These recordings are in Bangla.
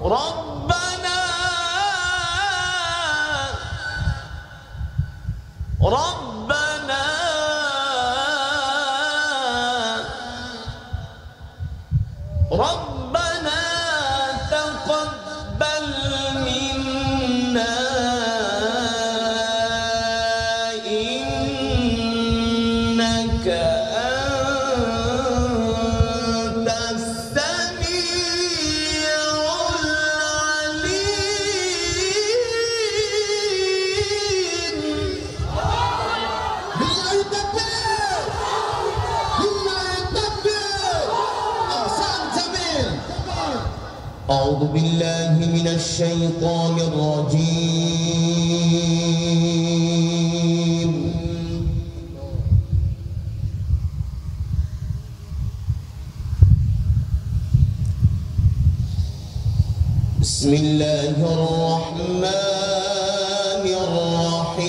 ربنا ربنا ربنا تقبل منا إنك أنت السميع العليم. لله التكبير، لله التكبير. أحسن جميل. أعوذ بالله من الشيطان الرجيم. بسم الله الرحمن الرحيم.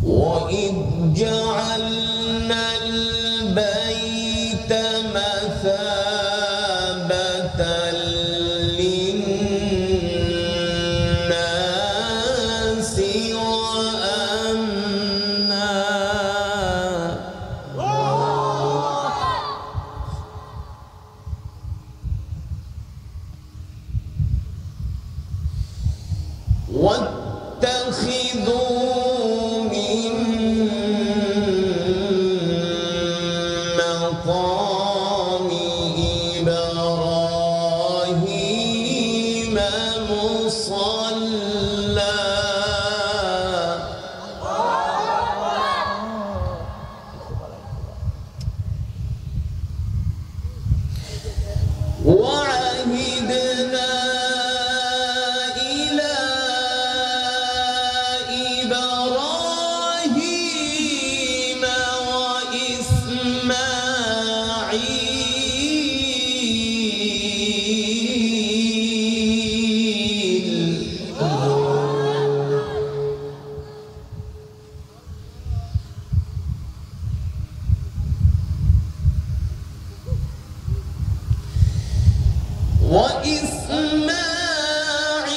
وإذ جعلنا البيت مثابة للناس وأمنا واتخذوا من مقام إبراهيم مصلى وعهدنا إلى إبراهيم وإسماعيل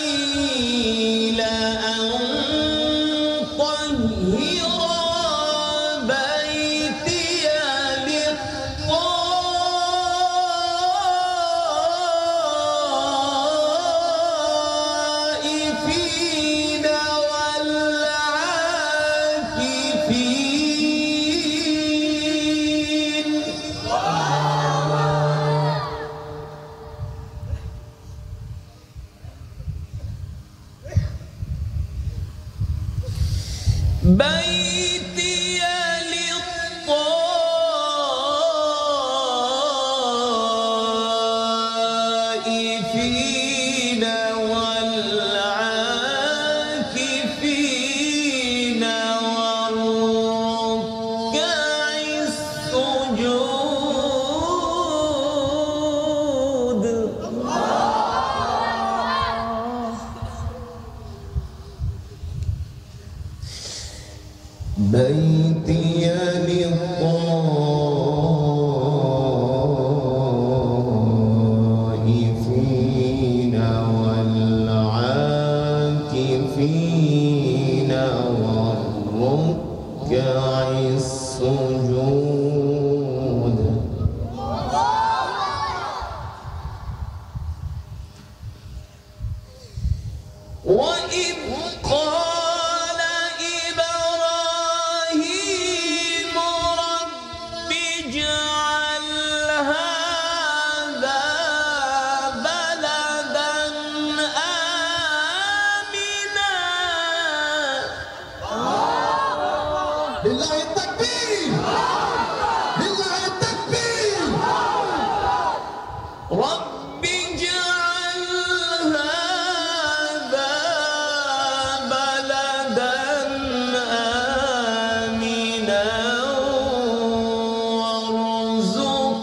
وإسماعيل أن طهر بيتي للطائفين والعاكفين.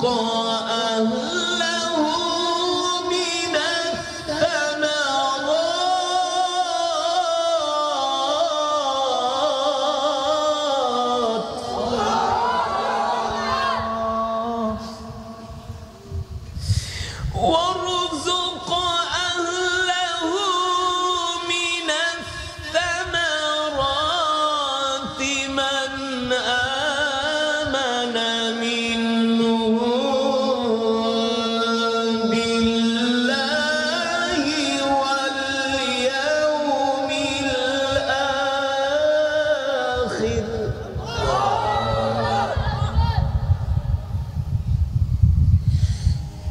أهله من الثمرات وارزق أهله من الثمرات من آمن منهم بالله واليوم الآخر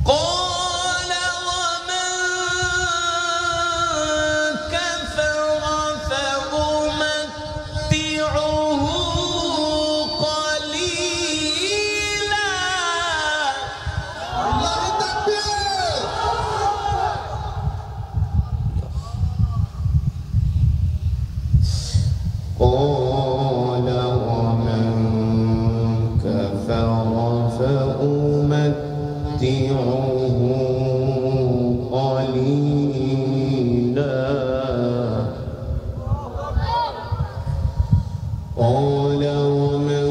قال ومن كفر فأمتعه قليلا الله تكبير. قال ومن كفر فأمتعه قليلا قال ومن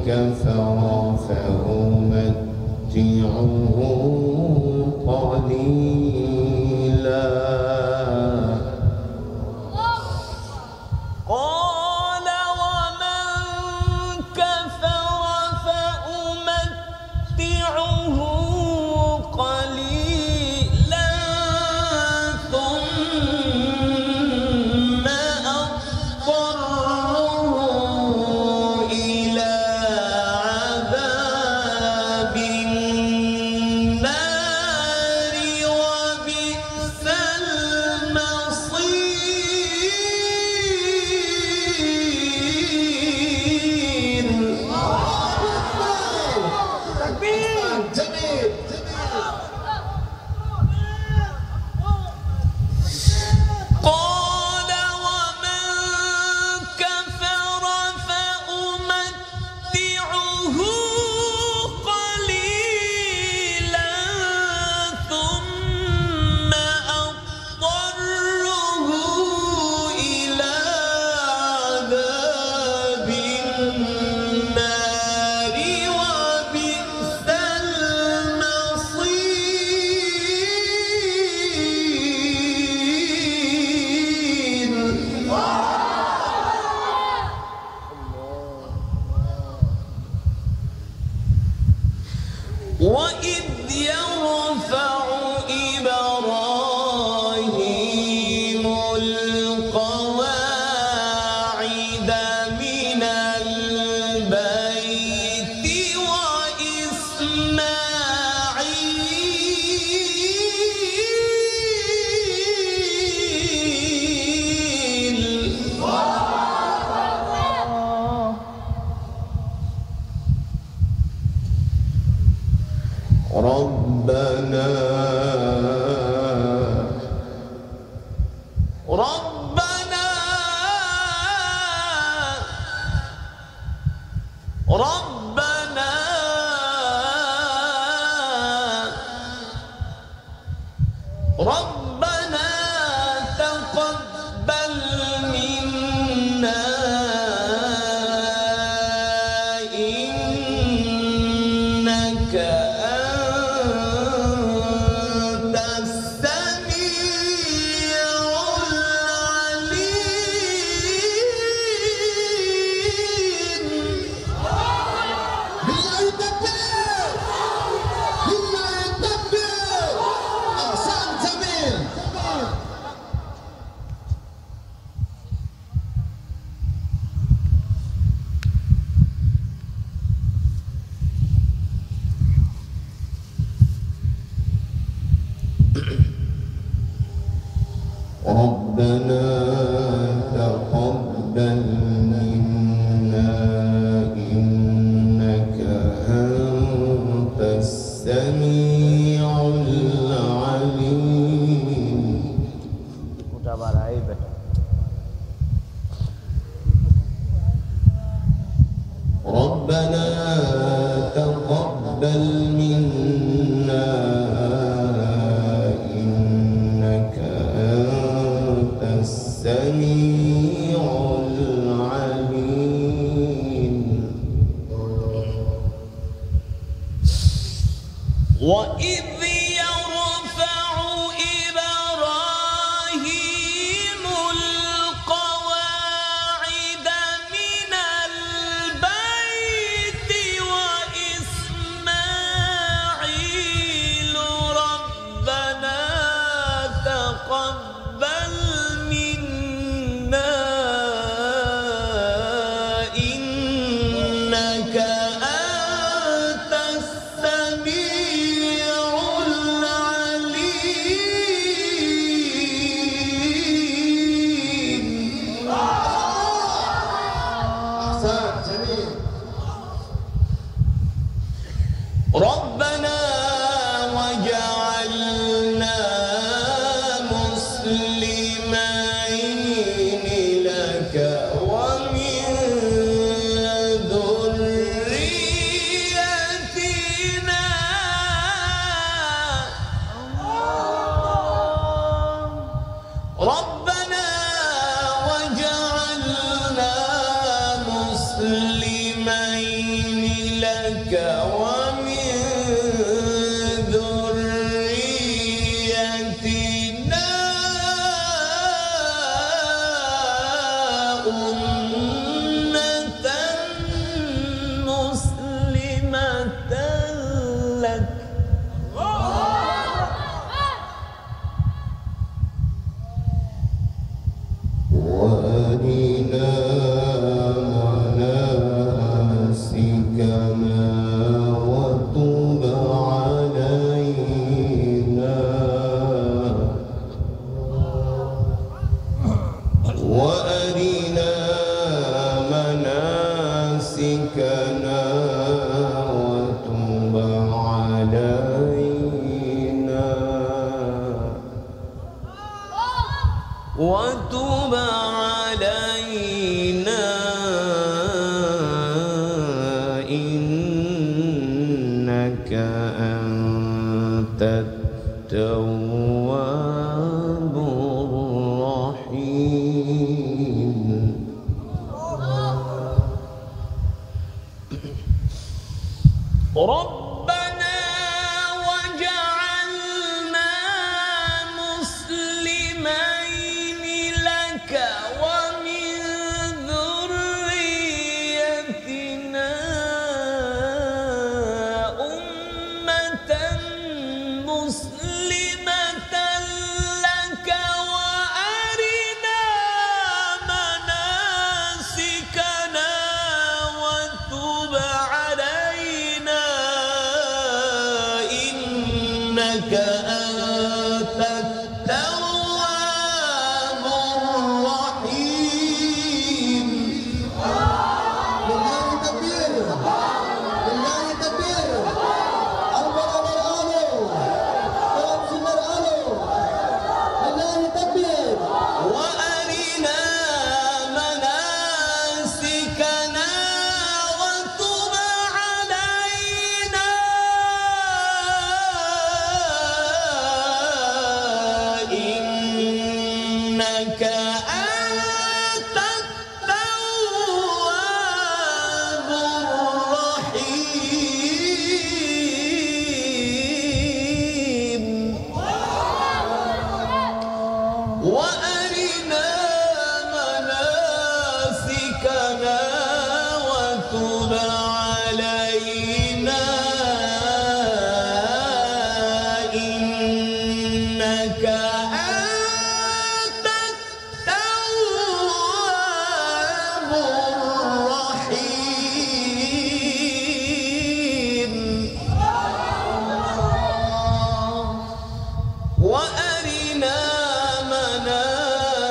كفر فأمتعه قليلا قال ومن كفر فأمتعه قليلا ثم أضطره إلى عذاب النار وبئس المصير تكبير. جميل. قال ومن كفر فأمتعه قليلا ثم أضطره إلى عذاب النار وبئس المصير وإذ يرفع إبراهيم القواعد من البيت وإسماعيل ربنا ربنا ربنا ربنا تقبل منا إنك أنت السميع العليم بالله تكبير. بالله تكبير. أحسن جميل. منا إنك أنت السميع العليم وإذ يرفع إبراهيم القواعد من البيت وإسماعيل ربنا تقبل منا إنك أنت السميع العليم أحسن جميل. ربنا وجعلنا مسلمين لك ومن ذريتنا ربنا وجعلنا مسلمين لك ومن ذريتنا أمة مسلمة لك وأرنا مناسكنا وتب علينا وأرنا مناسكنا وتب علينا وتب علينا إنك أنت التواب الرحيم ربنا وجعلنا مسلمين لك ومن ذريتنا أمة مسلمة لك وأرنا مناسكنا وتب علينا إنك أنت التواب الرحيم لله تكبير، لله تكبير. أكبر الآلو، أكبر الآلو. لله تكبير. وأرنا مناسكنا وتب علينا إنك أنت التواب الرحيم وأرنا مناسكنا وتب علينا إنك أنت التواب الرحيم وأرنا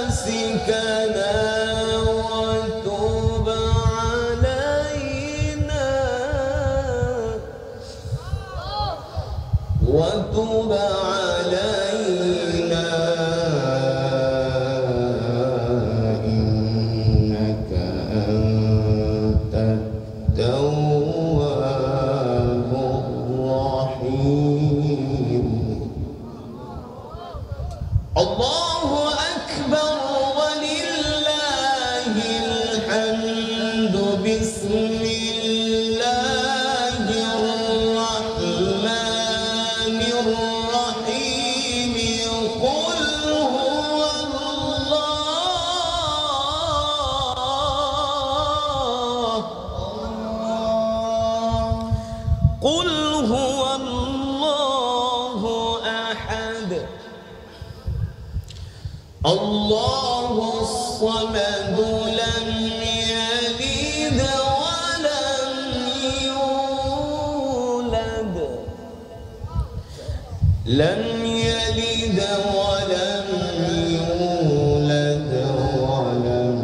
مناسكنا وتب علينا وتب علينا إنك أنت التواب قل هو الله أحد الله الصمد لم يلد ولم يولد لم يلد ولم يولد ولم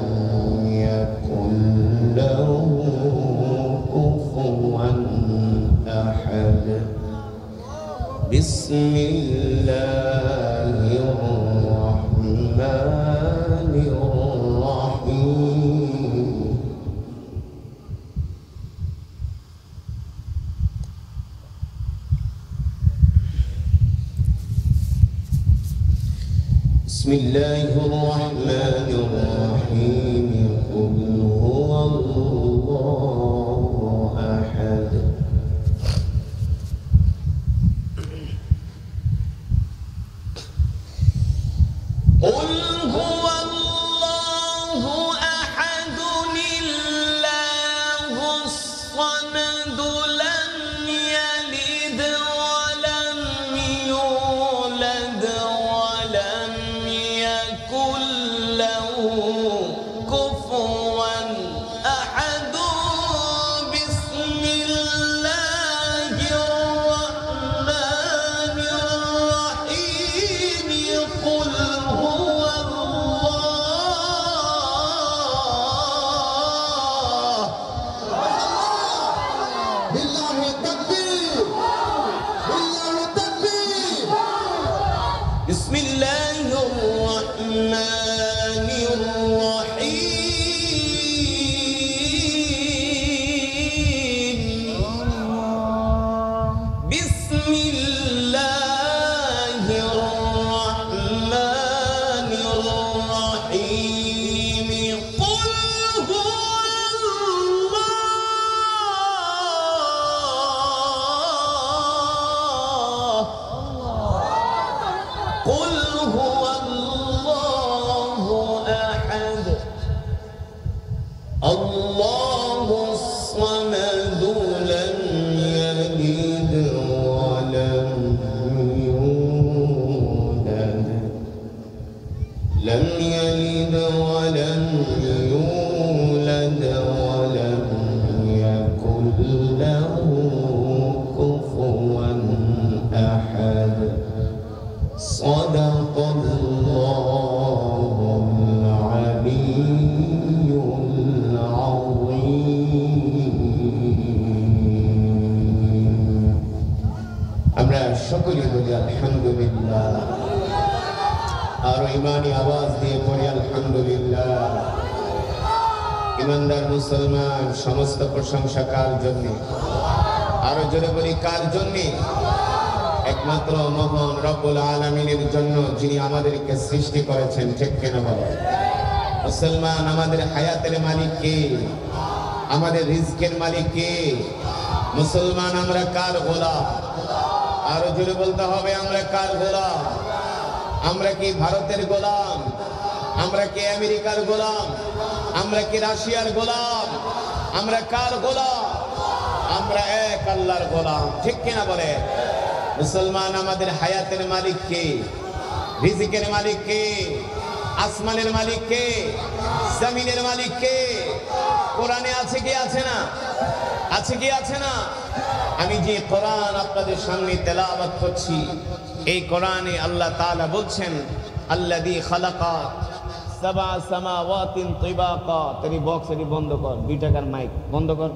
يكن له كفوا أحد بسم الله الرحمن الرحيم بسم الله الرحمن الرحيم قل هو الله أحد قل هو الله أحد الله الصمد لم يلد ولم يولد ولم يكن له كفوا أحد بسم الله الرحمن الرحيم قل هو الله بالله التكبير بالله التكبير بسم الله الرحمن الرحيم بسم الله الرحمن الرحيم قل هو الله قل هو الله أحد الله الصمد لم يلد ولم يولد لم يلد ولم يولد ولم يكن له كفوا أحد صدق الله العلي العظيم আমরা সকলে বলি আলহামদুলিল্লাহ আর ইমানি আওয়াজ দিয়ে পড়ি আলহামদুলিল্লাহ ইমানদার মুসলমান সমস্ত প্রশংসা কার জন্য আরো জোরে বলি কার জন্য একমাত্র মহান রব্বুল আলামিনের জন্য যিনি আমাদেরকে সৃষ্টি করেছেন ঠিক কিনা বলেন মুসলমান আমাদের হায়াতের মালিক কে আমাদের রিজকের মালিক কে মুসলমান আমরা কার গোলাম আরো জোরে বলতে হবে আমরা কার গোলাম আমরা কি ভারতের গোলাম আমরা কি আমেরিকার গোলাম আমরা কি রাশিয়ার গোলাম আমরা কার গোলাম আমরা এক আল্লাহর গোলাম ঠিক কিনা বলে মুসলমান আমাদের হায়াতের মালিক কে রিজিকের মালিক কে আসমানের মালিক কে জমিনের মালিক কে কোরআনে আছে কি আছে না আছে কি আছে না আমি যে কোরআন আপনাদের সামনে তেলাওয়াত করছি এই কোরআনে আল্লাহ তাআলা বলছেন আল্লাযী খালাকা সাবআ সামাওয়াতিন তিবাকা তেরি বক্স এটি বন্ধ কর 2 টাকার মাইক বন্ধ কর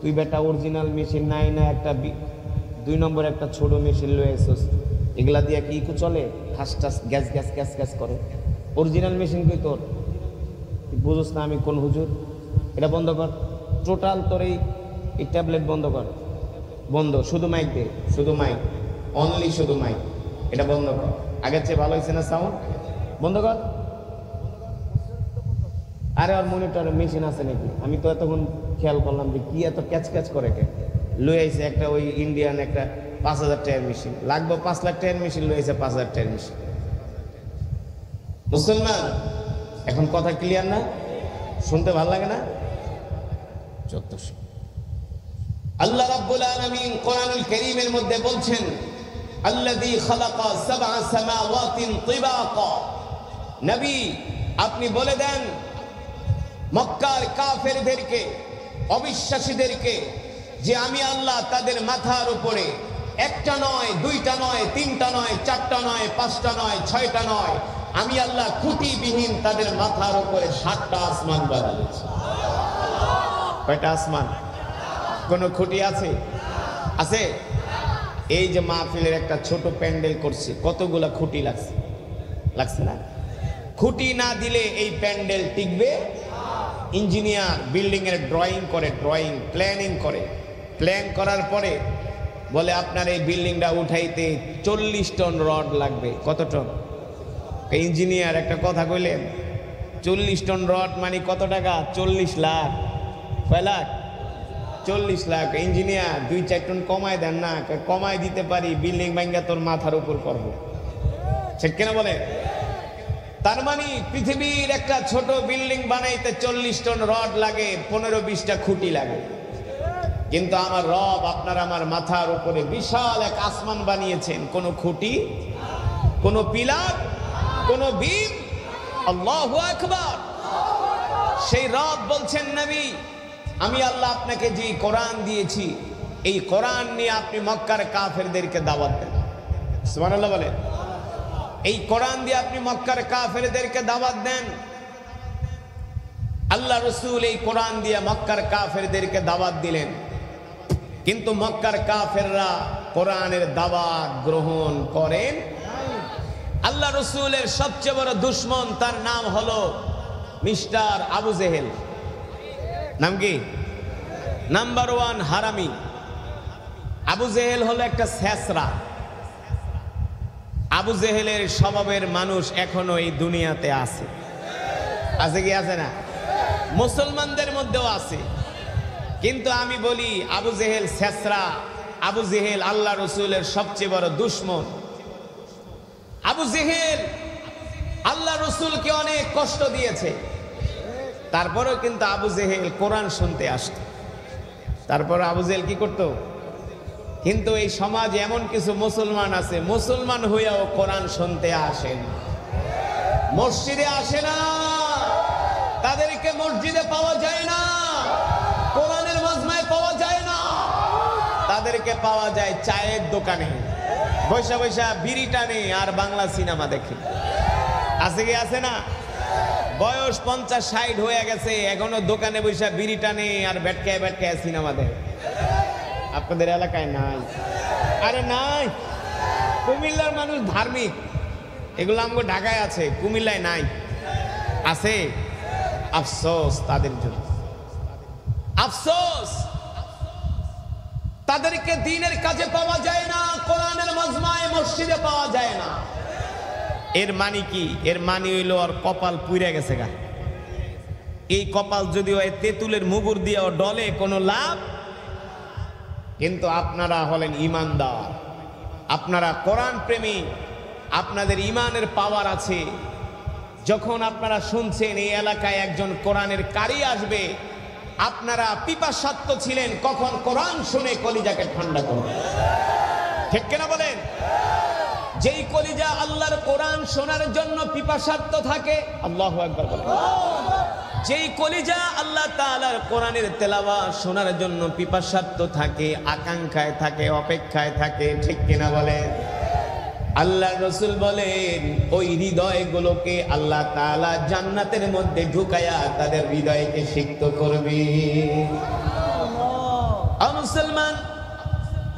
তুই বেটা অরিজিনাল মেশিন নাই না একটা 2 নম্বর একটা ছোট মেশিন লয়ে এসেছিস এগুলা দিয়ে কি চলে ঠাস ঠাস গ্যাস গ্যাস গ্যাস গ্যাস করে অরিজিনাল মেশিন কই তোর তুই বুঝছ না আমি কোন হুজুর এটা বন্ধ কর টোটাল তোর এই ট্যাবলেট বন্ধ কর বন্ধ শুধু মাইক দে শুধু মাইক অনলি শুধু মাইক এটা বন্ধ কর আগের চেয়ে ভালো হয়েছে না সাউন্ড বন্ধ কর আরে আর মনিটরে মেশিন আছে নাকি আমি তো এতক্ষণ খেয়াল করলাম যে কি এত ক্যাচ ক্যাচ করে কে লয়ে আইছে একটা ওই ইন্ডিয়ান একটা 5000 টাকার মেশিন লাগবে 5 লাখ টাকার মেশিন লয়ে আইছে 5000 টাকার মেশিন মুসলমান এখন কথা ক্লিয়ার না শুনতে ভালো লাগে না 1400 আল্লাহ রাব্বুল আলামিন কোরআনুল কারীমের মধ্যে বলছেন আল্লাযী খালাকা সাবআ সামাওয়াতিন তিবাকা। নবী আপনি বলে দেন মক্কার কাফেরদেরকে, অবিশ্বাসীদেরকে, যে আমি আল্লাহ তাদের মাথার উপরে একটা নয়, দুইটা নয়, তিনটা নয়, চারটা নয়, পাঁচটা নয়, ছয়টা নয়, আমি আল্লাহ খুঁটিবিহীন তাদের মাথার উপরে 7টা আসমান বানিয়েছি। কয়টা আসমান? কোন খুঁটি আছে? আছে? এই যে মাহফিলের একটা ছোট প্যান্ডেল করছে, কতগুলা খুঁটি লাগছে? লাগছে না? খুঁটি না দিলে এই প্যান্ডেল টিকবে? ইঞ্জিনিয়ার বিল্ডিং এর ড্রয়িং করে, প্ল্যানিং করে, প্ল্যান করার পরে বলে আপনার এই বিল্ডিংটা উঠাইতে 40 টন রড লাগবে। কত টন? ইঞ্জিনিয়ার একটা কথা কইলেন, 40 টন রড মানে কত টাকা? 40 লাখ। কয় লাখ? 40 লাখ। ইঞ্জিনিয়ার 2-4 টন কমায় দেন না। কমায় দিতে পারি, বিল্ডিং ভাঙ্গা তোর মাথার উপর করবো। ঠিক কিনা বলে? তার মানে পৃথিবীর একটা ছোট বিল্ডিং বানাইতে 40 টন রড লাগে, 15-20টা খুঁটি লাগে। কিন্তু আমার রব আপনার আমার মাথার উপরে বিশাল এক আসমান বানিয়েছেন, কোন খুঁটি, কোন পিলার, কোন বিম। আল্লাহু আকবার। সেই রব বলছেন নবী আমি আল্লাহ আপনাকে যে কোরআন দিয়েছি, এই কোরআন নিয়ে আপনি মক্কার কাফেরদেরকে দাওয়াত দেন। সুবহানাল্লাহ বলেন। এই কোরআন দিয়ে আপনি মক্কার কাফেরদেরকে দাওয়াত দেন। আল্লাহ রাসূল এই কোরআন দিয়ে মক্কার কাফেরদেরকে দাওয়াত দিলেন, কিন্তু মক্কার কাফেররা কোরআনের দাওয়াত গ্রহণ করেন। আল্লাহ রাসূলের সবচেয়ে বড় দুশমন, তার নাম হলো মিস্টার আবু জেহেল। নাম কি? নাম্বার 1 হারামি। আবু জেহেল হলো একটা ছেঁচড়া। আবু জেহেলের স্বভাবের মানুষ এখনো এই দুনিয়াতে আছে। আছে কি আছে না? মুসলমানদের মধ্যেও আছে। কিন্তু আমি বলি আবু জেহেল ছেঁচড়া, আবু জেহেল আল্লাহ রাসূলের সবচেয়ে বড় দুশমন। আবু জেহেল আল্লাহ রাসূলকে অনেক কষ্ট দিয়েছে, তারপরেও কিন্তু আবু জেহেল কোরআন শুনতে আসত। তারপর আবু জেহেল কি করত? কিন্তু এই সমাজে এমন কিছু মুসলমান আছে, মুসলমান হইয়াও কোরআন শুনতে আসেন, মসজিদে আসে না, তাদেরকে মসজিদে পাওয়া যায় না, কোরআনের মাজমায় পাওয়া যায় না, তাদেরকে পাওয়া যায় চায়ের দোকানে বৈশা বৈশা বিড়ি টানে আর বাংলা সিনেমা দেখে। আছে কি আছে না? বয়স 50-60 হয়ে গেছে, এখনো দোকানে বৈশা বিড়ি টানে আর বেটকায় বেটকায় সিনেমা দেখে। আপনাদের এলাকায় নাই? আরে নাই। কুমিল্লার মানুষ ধার্মিক, এগুলো আমগো ঢাকায় আছে, কুমিল্লায় নাই। আছে? আফসোস তাদের জন্য, আফসোস। তাদেরকে দ্বীনের কাজে পাওয়া যায় না, কোরআনের মাজমায় মসজিদে পাওয়া যায় না। এর মানে কি? এর মানে হইল আর কপাল পুইরা গেছে গা। এই কপাল যদি ওই তেঁতুলের মুগুর দিয়ে ডলে কোনো লাভ। কিন্তু আপনারা হলেন ইমানদার, আপনারা কোরআন প্রেমী, আপনাদের ইমানের পাওয়ার আছে। যখন আপনারা শুনছেন এই এলাকায় একজন কোরআনের কারি আসবে, আপনারা পিপাসার্ত ছিলেন কখন কোরআন শুনে কলিজাকে ঠান্ডা করবে। ঠিক কিনা বলেন? যেই কলিজা আল্লাহর কোরআন শোনার জন্য পিপাসার্ত থাকে, আল্লাহু আকবার বলেন, যেই কলিজা আল্লাহ তাআলার কোরআনের তেলাওয়াত শোনার জন্য পিপাসার্ত থাকে, আকাঙ্ক্ষায় থাকে, অপেক্ষায় থাকে। ঠিক কিনা বলেন? আল্লাহ রাসূল বলেন ওই হৃদয়গুলোকে আল্লাহ তাআলা জান্নাতের মধ্যে ঢুকায়া তাদের হৃদয়কে সিক্ত করবে। মুসলমান,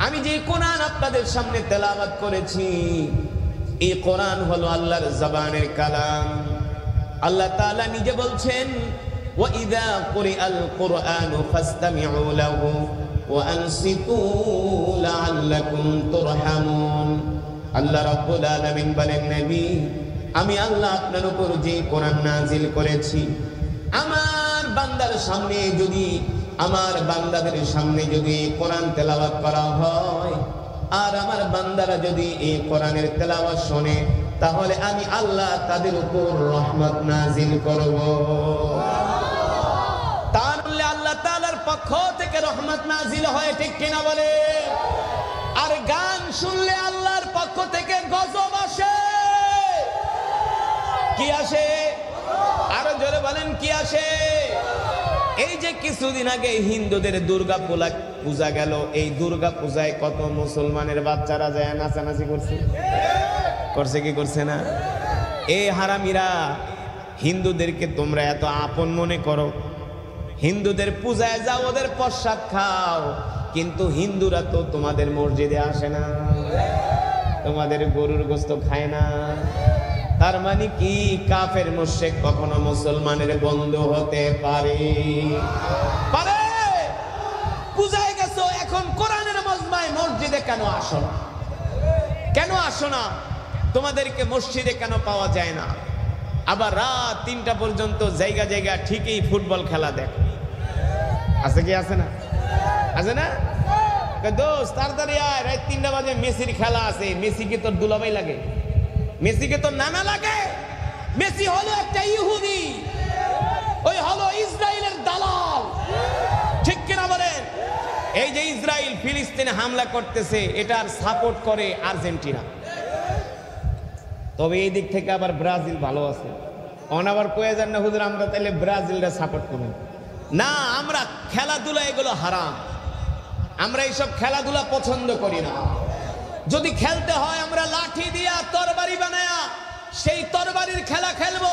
আমি যে কোরআন আপনাদের সামনে তেলাওয়াত করেছি, এই কোরআন হলো আল্লাহর জবানের কালাম। আল্লাহ তাআলা নিজে বলছেন ওয়া ইযা কুরিআল কুরআনু ফাসতামিউ লাহু ওয়া আনসিতু লাআল্লাকুম তুরহামুন। আল্লাহ রাব্বুল আলামিন বলেন, নবী আমি আল্লাহ আপনার উপর যে কোরআন নাজিল করেছি, আমার বান্দার সামনে যদি, আমার বান্দাদের সামনে যদি কোরআন তেলাওয়াত করা হয়, আর আমার বান্দারা যদি এই কোরআনের তেলাওয়াত শোনে, তাহলে আমি আল্লাহ তাদের উপর রহমত নাজিল করব। তাহলে আল্লাহ তাআলার পক্ষ পক্ষ থেকে রহমত নাজিল হয়, ঠিক কিনা বলে? আর গান শুনলে আল্লাহর পক্ষ থেকে গজব আসে। কি আসে? আরো জোরে বলেন, কি আসে? এই যে কিছুদিন আগে হিন্দুদের দুর্গা পূজা গেল, এই দুর্গা পূজায় কত মুসলমানের বাচ্চারা যায় নাচানাচি করছে, করছে কি করছে না? এই হারামিরা, হিন্দুদেরকে তোমরা এত আপন মনে করো, হিন্দুদের পূজায় যাও, ওদের প্রসাদ খাও, কিন্তু হিন্দুরা তো তোমাদের মসজিদে আসে না, তোমাদের গরুর গোশত খায় না। তার মানে কি, কাফের মুশরিক কখনো মুসলমানের বন্ধু হতে পারে? পূজায় গেছো, এখন কোরআনের মজমায় মসজিদে কেন আসো না? কেন আসো না? তোমাদেরকে মসজিদে কেন পাওয়া যায় না? আবার রাত 3টা পর্যন্ত জায়গা জায়গা ঠিকই ফুটবল খেলা দেখ, আছে কি আছে না? আছে না? দোস্ত তাড়াতাড়ি আয়, রাত 3টা বাজে মেসির খেলা আছে। মেসি কি তোর দুলাভাই লাগে? মেসি কে তোর নানা লাগে? মেসি হলো একটা ইহুদি, ওই হলো ইসরায়েলের দালাল, ঠিক কিনা বলেন? এই যে ইসরায়েল ফিলিস্তিনে হামলা করতেছে, এটার সাপোর্ট করে আর্জেন্টিনা। তবে এই দিক থেকে আবার ব্রাজিল ভালো আছে। অনাবার কয়ে যান না হুজুর আমরা তাহলে ব্রাজিলরা সাপোর্ট করি না। আমরা খেলাধুলা এগুলো হারাম, আমরা এইসব খেলাধুলা পছন্দ করি না। যদি খেলতে হয় আমরা লাঠি দিয়া তরবারি বানায়া সেই তরবারির খেলা খেলবো।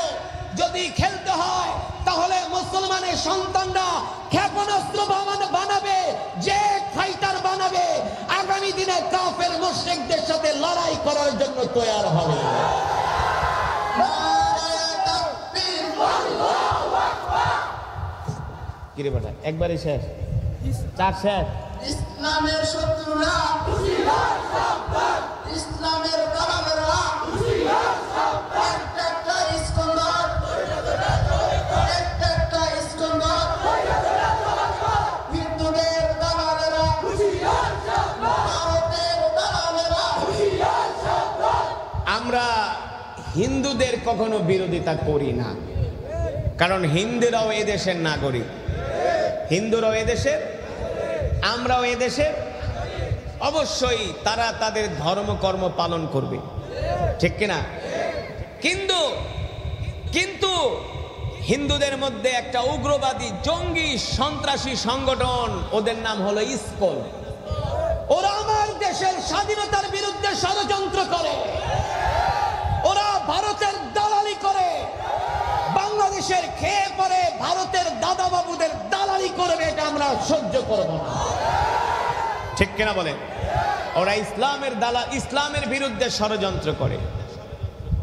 যদি খেলতে হয় তাহলে মুসলমানের সন্তানরা ক্ষেপণাস্ত্র বানাবে, জেট ফাইটার বানাবে, আগামী দিনে কাফের মুশরিকদের সাথে লড়াই করার জন্য তৈরি হবে। কিরে বেটা, একবারই শেষ, চার শেষ। ইসলামের শত্রুরা, ইসলামের দালালেরা, একটা ইস্কন্দর, একটা ইস্কন্দর, হিন্দুদের দালালেরা, ভারতের দালালেরা। আমরা হিন্দুদের কখনো বিরোধিতা করি না, কারণ হিন্দুরাও এদেশের নাগরিক, হিন্দুরাও এদেশের, আমরাও এদেশের। অবশ্যই তারা তাদের ধর্মকর্ম পালন করবে, ঠিক কিনা? কিন্তু হিন্দুদের মধ্যে একটা উগ্রবাদী জঙ্গি সন্ত্রাসী সংগঠন, ওদের নাম হলো ইসকন। ওরা আমার দেশের স্বাধীনতার বিরুদ্ধে ষড়যন্ত্র করে, ওরা ভারতের দালালি করে, বাংলাদেশের খেয়ে পরে ভারতের দাদা বাবুদের দালালি করবে, এটা আমরা সহ্য করব না, ঠিক কিনা বলেন? ওরা ইসলামের বিরুদ্ধে ষড়যন্ত্র করে।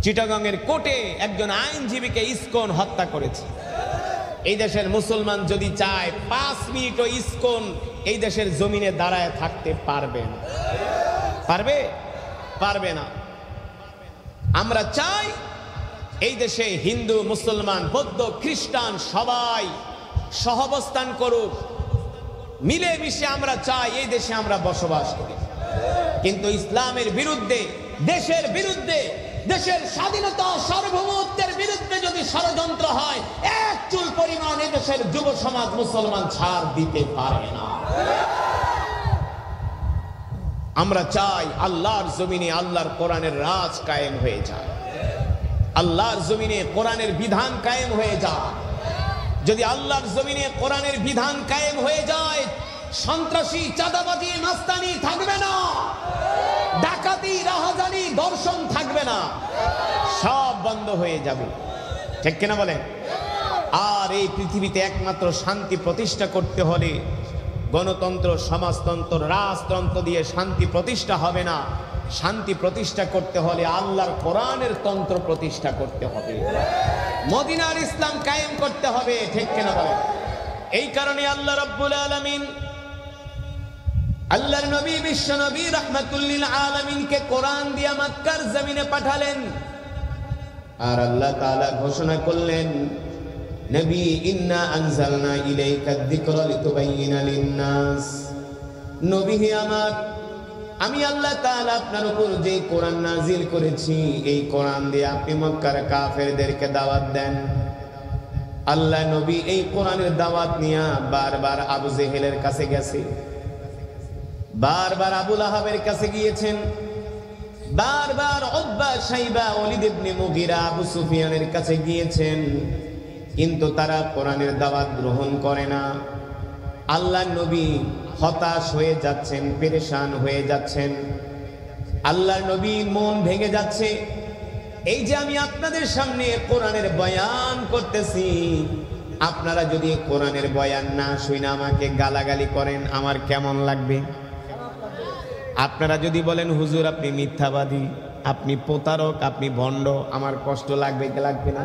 চিটাগংয়ের কোর্টে একজন আইনজীবীকে ইসকন হত্যা করেছে। এই দেশের মুসলমান যদি চায় 5 মিনিটও ইসকন এই দেশের জমিনে দাঁড়ায় থাকতে পারবে না, পারবে না। আমরা চাই এই দেশে হিন্দু, মুসলমান, বৌদ্ধ, খ্রিস্টান সবাই সহাবস্থান করুক, মিলেমিশে আমরা চাই এই দেশে আমরা বসবাস করি। কিন্তু ইসলামের বিরুদ্ধে, দেশের বিরুদ্ধে, দেশের স্বাধীনতা সার্বভৌমত্বের বিরুদ্ধে যদি ষড়যন্ত্র হয়, এক চুল পরিমাণ এদেশের যুব সমাজ মুসলমান ছাড় দিতে পারে না। আমরা চাই আল্লাহর জমিনে আল্লাহর কোরআনের রাজ কায়েম হয়ে যায়, আল্লাহর জমিনে কোরআনের বিধান কায়েম হয়ে যায়। যদি আল্লাহর জমিনে কোরআনের বিধান কায়েম হয়ে যায়, সন্ত্রাসী, চাঁদাবাজি, মাস্তানি থাকবে না, ডাকাতি, রাহাজানি, দর্শন থাকবে না, সব বন্ধ হয়ে যাবে, ঠিক কিনা বলেন? আর এই পৃথিবীতে একমাত্র শান্তি প্রতিষ্ঠা করতে হলে গণতন্ত্র, সমাজতন্ত্র, রাজতন্ত্র দিয়ে শান্তি প্রতিষ্ঠা হবে না। শান্তি প্রতিষ্ঠা করতে হলে আল্লাহর কোরআনের তন্ত্র প্রতিষ্ঠা করতে হবে, মদিনার ইসলাম কায়েম করতে হবে, ঠিক কিনা বলেন? এই কারণে আল্লাহ রাব্বুল আলামিন আল্লাহর নবী, বিশ্ব নবী রাহমাতুল লিল আলামিনকে কোরআন দিয়া মক্কার জমিনে পাঠালেন। আর আল্লাহ তাআলা ঘোষণা করলেন, নবী, ইন্না আনজালনা ইলাইকা যিকরা লিতুবাইয়িনা লিন-নাস। নবী হে আমার, আমি আল্লাহ তাআলা আপনার উপর যে কোরআন নাজিল করেছি, এই কোরআন দিয়ে আপনি মক্কার কাফেরদেরকে দাওয়াত দেন। আল্লাহ নবী এই কোরআনের দাওয়াত নিয়ে বারবার আবু জেহেলের কাছে গেছে, বারবার আবু লাহাবের কাছে গিয়েছেন, বারবার উতবা, শাইবা, ওয়ালিদ ইবনে মুগিরা, আবু সুফিয়ানের কাছে গিয়েছেন, কিন্তু তারা কোরআনের দাওয়াত গ্রহণ করে না। আল্লাহ নবী হতাশ হয়ে যাচ্ছেন, পেরেশান হয়ে যাচ্ছেন। আল্লাহ নবী মন ভেঙে যাচ্ছে। এই যে আমি আপনাদের সামনে কোরআনের বয়ান করতেছি, আপনারা যদি কোরআনের বয়ান না শুনে আমাকে গালাগালি করেন, আমার কেমন লাগবে? আপনারা যদি বলেন হুজুর আপনি মিথ্যাবাদী, আপনি প্রতারক, আপনি ভণ্ড, আমার কষ্ট লাগবে কি লাগবে না?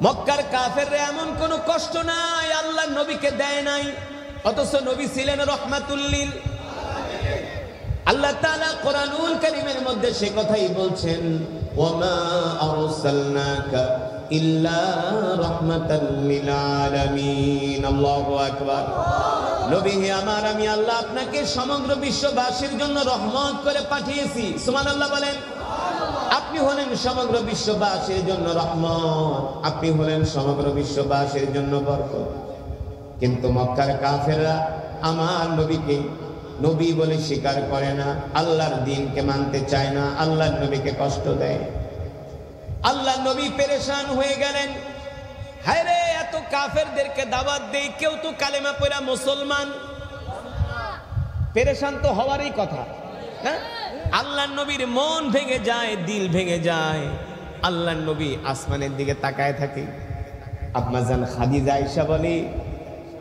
মক্কার কাফেররা এমন কোন কষ্ট নাই আল্লাহ নবীকে দেয় নাই, অথচ নবী ছিলেন রাহমাতুল লিল আলামিন। আল্লাহ তাআলা কোরআনুল কারীমের মধ্যে সে কথাই বলছেন, ওয়ামা আরসালনাকা ইল্লা রাহমাতাল লিল আলামিন। আল্লাহু আকবার। নবী হে আমার, আমি আল্লাহ আপনাকে সমগ্র বিশ্ববাসীর জন্য রহমত করে পাঠিয়েছি। সুবহানাল্লাহ বলেন। আপনি হলেন সমগ্র বিশ্ববাসীর জন্য রহমত, আপনি হলেন সমগ্র বিশ্ববাসীর জন্য বরকত। কিন্তু মক্কার কাফেররা আমার নবীকে নবী বলে স্বীকার করে না, আল্লাহর দ্বীনকে মানতে চায় না, আল্লাহর নবীকে কষ্ট দেয়। আল্লাহর নবী পেরেশান হয়ে গেলেন। হায় রে, এত কাফেরদেরকে দাওয়াত দেই, কেউ তো কালেমা পড়া মুসলমান। পেরেশান তো হওয়ারই কথা, হ্যাঁ? আল্লাহর নবীর মন ভেঙে যায়, দিল ভেঙে যায়। আল্লাহর নবী আসমানের দিকে তাকায় থাকে। আম্মা জান খাদিজা আয়েশা বলে,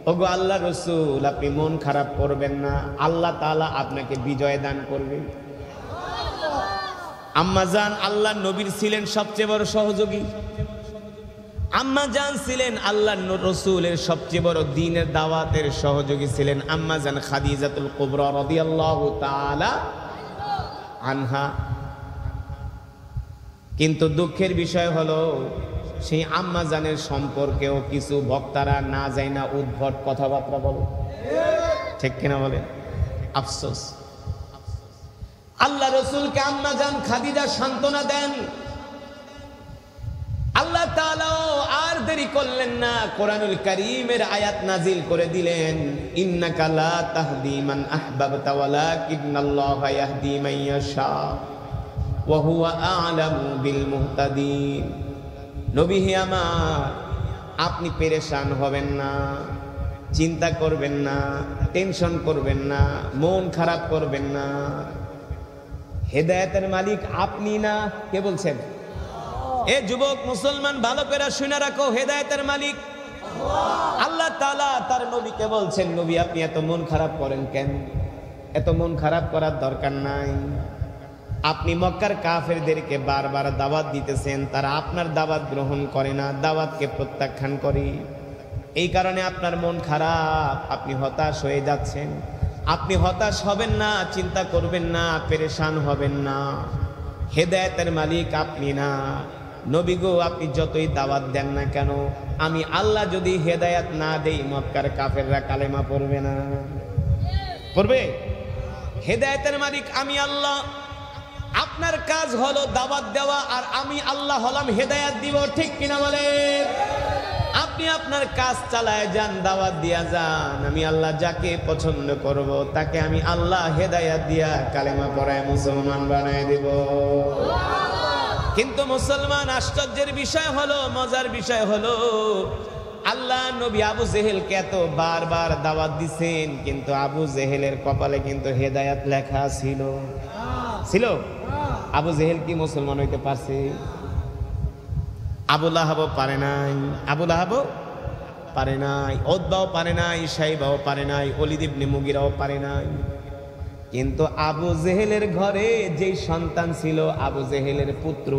ওগো আল্লাহ রাসূল, আপনি মন খারাপ করবেন না, আল্লাহ তাআলা আপনাকে বিজয় দান করবে। আম্মা জান আল্লাহর নবীর ছিলেন সবচেয়ে বড় সহযোগী। আম্মা জান ছিলেন আল্লাহর রাসূলের সবচেয়ে বড় দ্বীনের দাওয়াতের সহযোগী ছিলেন আম্মা জান খাদিজাতুল কুবরা রাদিয়াল্লাহু তাআলা আনহা। কিন্তু দুঃখের বিষয় হলো, সেই আম্মা জানের সম্পর্কেও কিছু বক্তারা না যায় না উদ্ভট কথাবার্তা বলে, ঠিক কিনা বলে? আফসোস। আল্লাহ রাসূলকে আম্মা জান খাদিজা সান্ত্বনা দেন। আল্লাহ তাআলা আর দেরি করলেন না, কোরআনুল কারীমের আয়াত নাজিল করে দিলেন, ইন্নাকা লা তাহদি মান আহবাবতা ওয়ালাকিন্নাল্লাহা ইয়াহদি মান ইয়াশা ওয়া হুয়া আ'লামু বিল মুহতাদিন। নবী হে আমার, আপনি পেরেশান হবেন না, চিন্তা করবেন না, টেনশন করবেন না, মন খারাপ করবেন না। হেদায়েতের মালিক আপনি না, কে বলছেন? এ যুবক মুসলমান, ভালো করে শুনে রাখো, হেদায়েতের মালিক আল্লাহ তাআলা। তার নবীকে বলছেন, নবী আপনি এত মন খারাপ করেন কেন? এত মন খারাপ করার দরকার নাই। আপনি মক্কার কাফেরদেরকে বারবার দাওয়াত দিতেছেন, তারা আপনার দাওয়াত গ্রহণ করে না, দাওয়াতকে প্রত্যাখ্যান করে। এই কারণে আপনার মন খারাপ, আপনি হতাশ হয়ে যাচ্ছেন। আপনি হতাশ হবেন না, চিন্তা করবেন না, পেরেশান হবেন না। হেদায়েতের মালিক আপনি না। নবী গো, আপনি যতই দাওয়াত দেন না কেন, আমি আল্লাহ যদি হেদায়েত না দেই, মক্কার কাফেররা কালেমা পড়বে না। পড়বে? হেদায়েতের মালিক আমি আল্লাহ। আপনার কাজ হলো দাওয়াত দেওয়া, আর আমি আল্লাহ হলাম হেদায়েত দিব, ঠিক কিনা বলেন? আপনি আপনার কাজ চালায় যান, দাওয়াত দিয়া যান। আমি আল্লাহ যাকে পছন্দ করব, তাকে আমি আল্লাহ হেদায়েত দিয়া কালেমা পড়ায় মুসলমান বানায় দেব। কিন্তু মুসলমান, আশ্চর্যের বিষয় হলো, মজার বিষয় হলো, আল্লাহ নবী আবু জেহেলকে এত বারবার দাওয়াত দিছেন, কিন্তু আবু জেহেলের কপালে কিন্তু হেদায়েত লেখা ছিল। ছিল? আবু জেহেল কি মুসলমান হইতে পারছে? আবু লাহাবও পারে নাই, আবু লাহাবও পারে নাই, উতবাও পারে নাই, শাইবাও পারে নাই, ওয়ালিদ ইবনে মুগিরাও পারে নাই। কিন্তু আবু জেহেলের ঘরে যেই সন্তান ছিল, আবু জেহেলের পুত্র,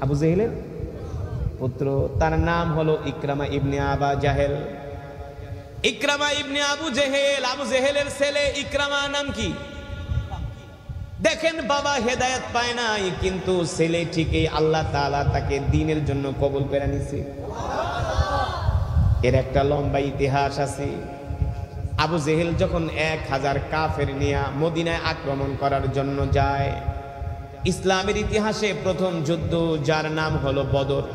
আবু জেহেলের পুত্র, তার নাম হলো ইকরামা ইবনে আবা জাহেল। ইকরামা ইবনে আবু জেহেল, আবু জেহেলের ছেলে। ইকরামা নাম কি? দেখেন, বাবা হেদায়েত পায় নাই, কিন্তু ছেলে ঠিকই আল্লাহ তাআলা তাকে দ্বীনের জন্য কবুল করে নিছে। এর একটা লম্বা ইতিহাস আছে। আবু জেহেল যখন 1000 কাফের নিয়ে মদিনায় আক্রমণ করার জন্য যায়, ইসলামের ইতিহাসে প্রথম যুদ্ধ যার নাম হলো বদর,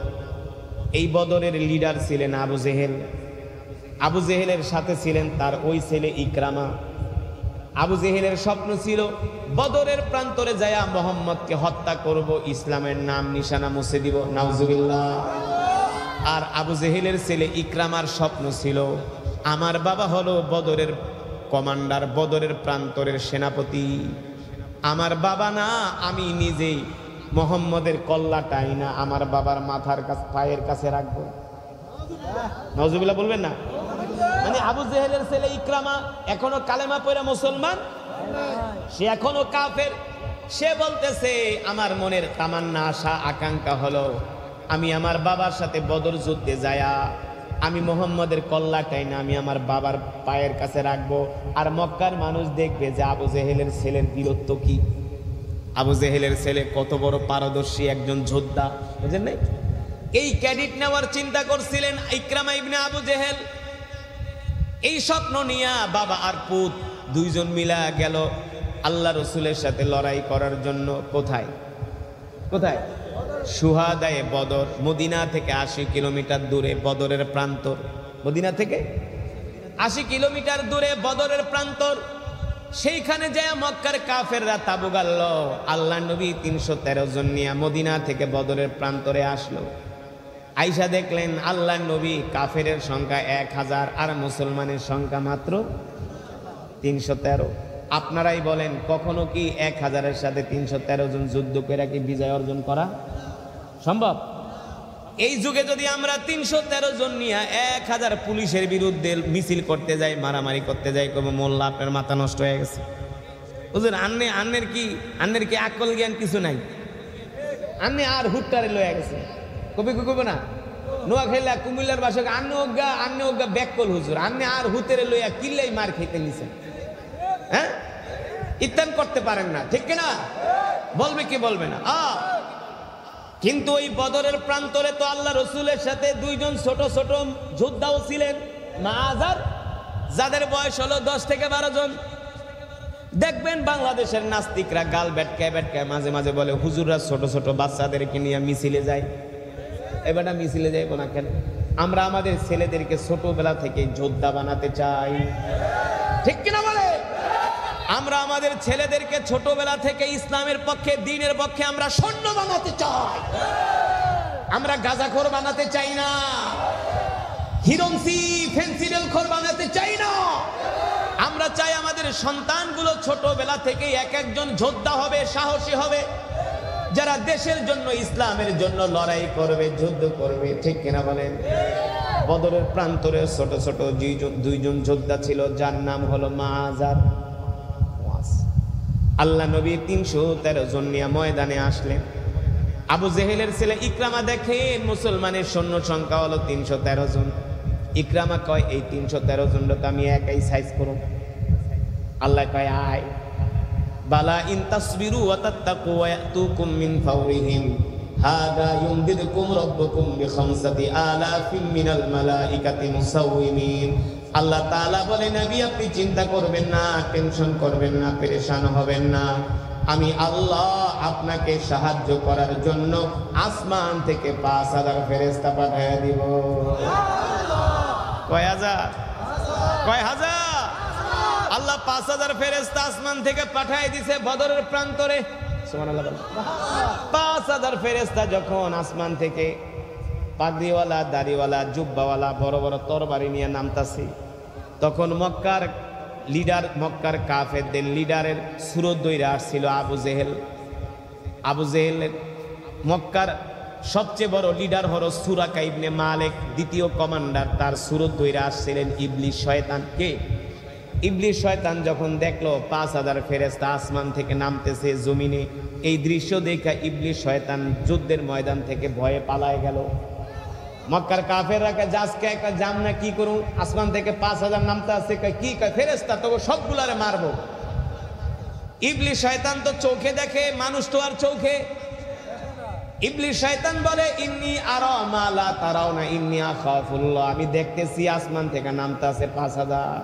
এই বদরের লিডার ছিলেন আবু জেহেল। আবু জেহেলের সাথে ছিলেন তার ওই ছেলে ইকরামা। আবু জেহেলের স্বপ্ন ছিল বদরের প্রান্তরে যায়া মোহাম্মদকে হত্যা করব, ইসলামের নাম নিশানা মুছে দিব, নাউজুবিল্লাহ। আর আবু জেহেলের ছেলে ইকরামার স্বপ্ন ছিল আমার বাবা হলো বদরের কমান্ডার, বদরের প্রান্তরের সেনাপতি, আমার বাবা না আমি নিজেই মোহাম্মদের কল্লাটাই না আমার বাবার মাথার কাছে পায়ের কাছে রাখবো। নাউজুবিল্লাহ বলবেন না? মানে আবু জেহেলের ছেলে ইকরামা এখনো কালেমা পড়া মুসলমান, সে এখনো কাফের। সে বলতেছে আমার মনের তামান্না আশা আকাঙ্ক্ষা হলো আমি আমার বাবার সাথে বদর যুদ্ধে যায়া আমি মোহাম্মদের কল্লাটাই না আমি আমার বাবার পায়ের কাছে রাখবো, আর মক্কার মানুষ দেখবে যে আবু জেহেলের ছেলের বীরত্ব কি, আবু জেহেলের ছেলে কত বড় পারদর্শী একজন যোদ্ধা, বুঝলেন নাই? এই ক্রেডিট নেওয়ার চিন্তা করছিলেন ইকরামা ইবনে আবু জেহেল। এই স্বপ্ন নিয়ে বাবা আর পুত দুইজন মিলা গেল আল্লাহ রসুলের সাথে লড়াই করার জন্য। কোথায় কোথায়? শুহাদায়ে বদর, মদিনা থেকে 80 কিলোমিটার দূরে বদরের প্রান্তর। মদিনা থেকে 80 কিলোমিটার দূরে বদরের প্রান্তর। সেইখানে যায় মক্কার কাফেররা তাবু গাড়ল। আল্লাহ নবী 313 জন নিয়ে মদিনা থেকে বদরের প্রান্তরে আসলো। আইসা দেখলেন আল্লাহ নবী কাফেরের সংখ্যা 1000 আর মুসলমানের সংখ্যা মাত্র 313। আপনারাই বলেন কখনো কি 1000-এর সাথে 313 জন যুদ্ধ করে কি বিজয় অর্জন করা সম্ভব? এই যুগে যদি আমরা 313 জন নিয়ে 1000 পুলিশের বিরুদ্ধে মিছিল করতে যাই, মারামারি করতে যাই, কবে মোল্লা আপনার মাথা নষ্ট হয়ে গেছে। হুজুর আন্নের কি আকল জ্ঞান কিছু নাই? আন্নে আর হুট্টারে লয়ে গেছে, কবি কবে না নোয়াখাইলা কুমিল্লার বাসক আন্নে অজ্ঞা ব্যাকল হুজুর, আন্নে আর হুতেরে লইয়া কিল্লাই মার খেতে নিছেন। হ্যাঁ, ইত্যান করতে পারেন না, ঠিক কিনা? বলবে কি বলবে না? কিন্তু ওই বদরের প্রান্তরে তো আল্লাহ রসুলের সাথে দুইজন ছোট ছোট যোদ্ধাও ছিলেন, মাআজার, যাদের বয়স হলো 10 থেকে 12 জন। দেখবেন বাংলাদেশের নাস্তিকরা গাল বেটকায় মাঝে মাঝে বলে হুজুররা ছোট ছোট বাচ্চাদেরকে নিয়ে মিছিলে যায়। এবারটা মিছিলে যাইব না কেন? আমরা আমাদের ছেলেদেরকে ছোটবেলা থেকে যোদ্ধা বানাতে চাই, ঠিক কিনা বলে? আমরা আমাদের ছেলেদেরকে ছোটবেলা থেকে ইসলামের পক্ষে, দ্বীনের পক্ষে আমরা সৈন্য বানাতে চাই। আমরা গাঁজাখোর বানাতে চাই না, হিরোইন ফেন্সিডিল বানাতে চাই না। আমরা চাই আমাদের সন্তানগুলো ছোটবেলা থেকে এক একজন যোদ্ধা হবে, সাহসী হবে, যারা দেশের জন্য, ইসলামের জন্য লড়াই করবে, যুদ্ধ করবে, ঠিক কিনা বলেন? বদরের প্রান্তরে ছোট ছোট দুইজন যোদ্ধা ছিল, যার নাম হলো মাআজার। আল্লাহ নবী 313 জন নিয়ে ময়দানে আসলেন। আবু জেহেলের ছেলে ইকরামা দেখেন মুসলমানের সৈন্য সংখ্যা হলো 313 জন। ইকরামা কয় এই 313 জন তো আমি একাই সাইজ করব। আল্লাহ কয় আয়, বালা ইন তাসবিরু ওয়া তাত্তাকু ওয়া ইয়াতুকুম মিন ফাওরিহিম হাদা ইউমদিদকুম রাব্বুকুম বিখামসাতি আলাফিন মিনাল মালাইকাতি মুসাউওয়িমিন। আল্লাহ তাআলা বলে নবী আপনি চিন্তা করবেন না, টেনশন করবেন না, পেরেশান হবেন না, আমি আল্লাহ আপনাকে সাহায্য করার জন্য আসমান থেকে 5000 ফেরেশতা পাঠিয়ে দিব। কয় হাজার? কয় হাজার? আল্লাহ 5000 ফেরেশতা আসমান থেকে পাঠিয়ে দিয়েছে বদরের প্রান্তরে। সুবহানাল্লাহ। 5000 ফেরেশতা যখন আসমান থেকে পাগড়িওয়ালা, দাড়িওয়ালা, জুব্বাওয়ালা, বড় বড় তরবারি নিয়ে নামতাছে, তখন মক্কার লিডার, মক্কার কাফেরদের লিডারের সুরত দইরা আসছিল আবু জেহেল। আবু জেহেলের মক্কার সবচেয়ে বড় লিডার হলো সুরাকা ইবনে মালিক, দ্বিতীয় কমান্ডার। তার সুরত দইরা আসছিলেন ইবলিস শয়তান। কে? ইবলিস শয়তান যখন দেখলো 5000 ফেরেশতা আসমান থেকে নামতেছে জমিনে, এই দৃশ্য দেখা ইবলিস শয়তান যুদ্ধের ময়দান থেকে ভয়ে পালায় গেল। মক্কার কাফেররা কে জাসকে একটা জাম না কি করুন, আসমান থেকে 5000 নামতে আসছে, কি কয় ফেরেশতা তো সবগুলারে মারবো। ইবলিস শয়তান তো চোখে দেখে, মানুষ তো আর চোখে। ইবলিস শয়তান বলে ইন্নী আরা মা লা তারাউনা ইন্নী আখাফুল্লাহ, আমি দেখতেছি আসমান থেকে নামতে আছে 5000।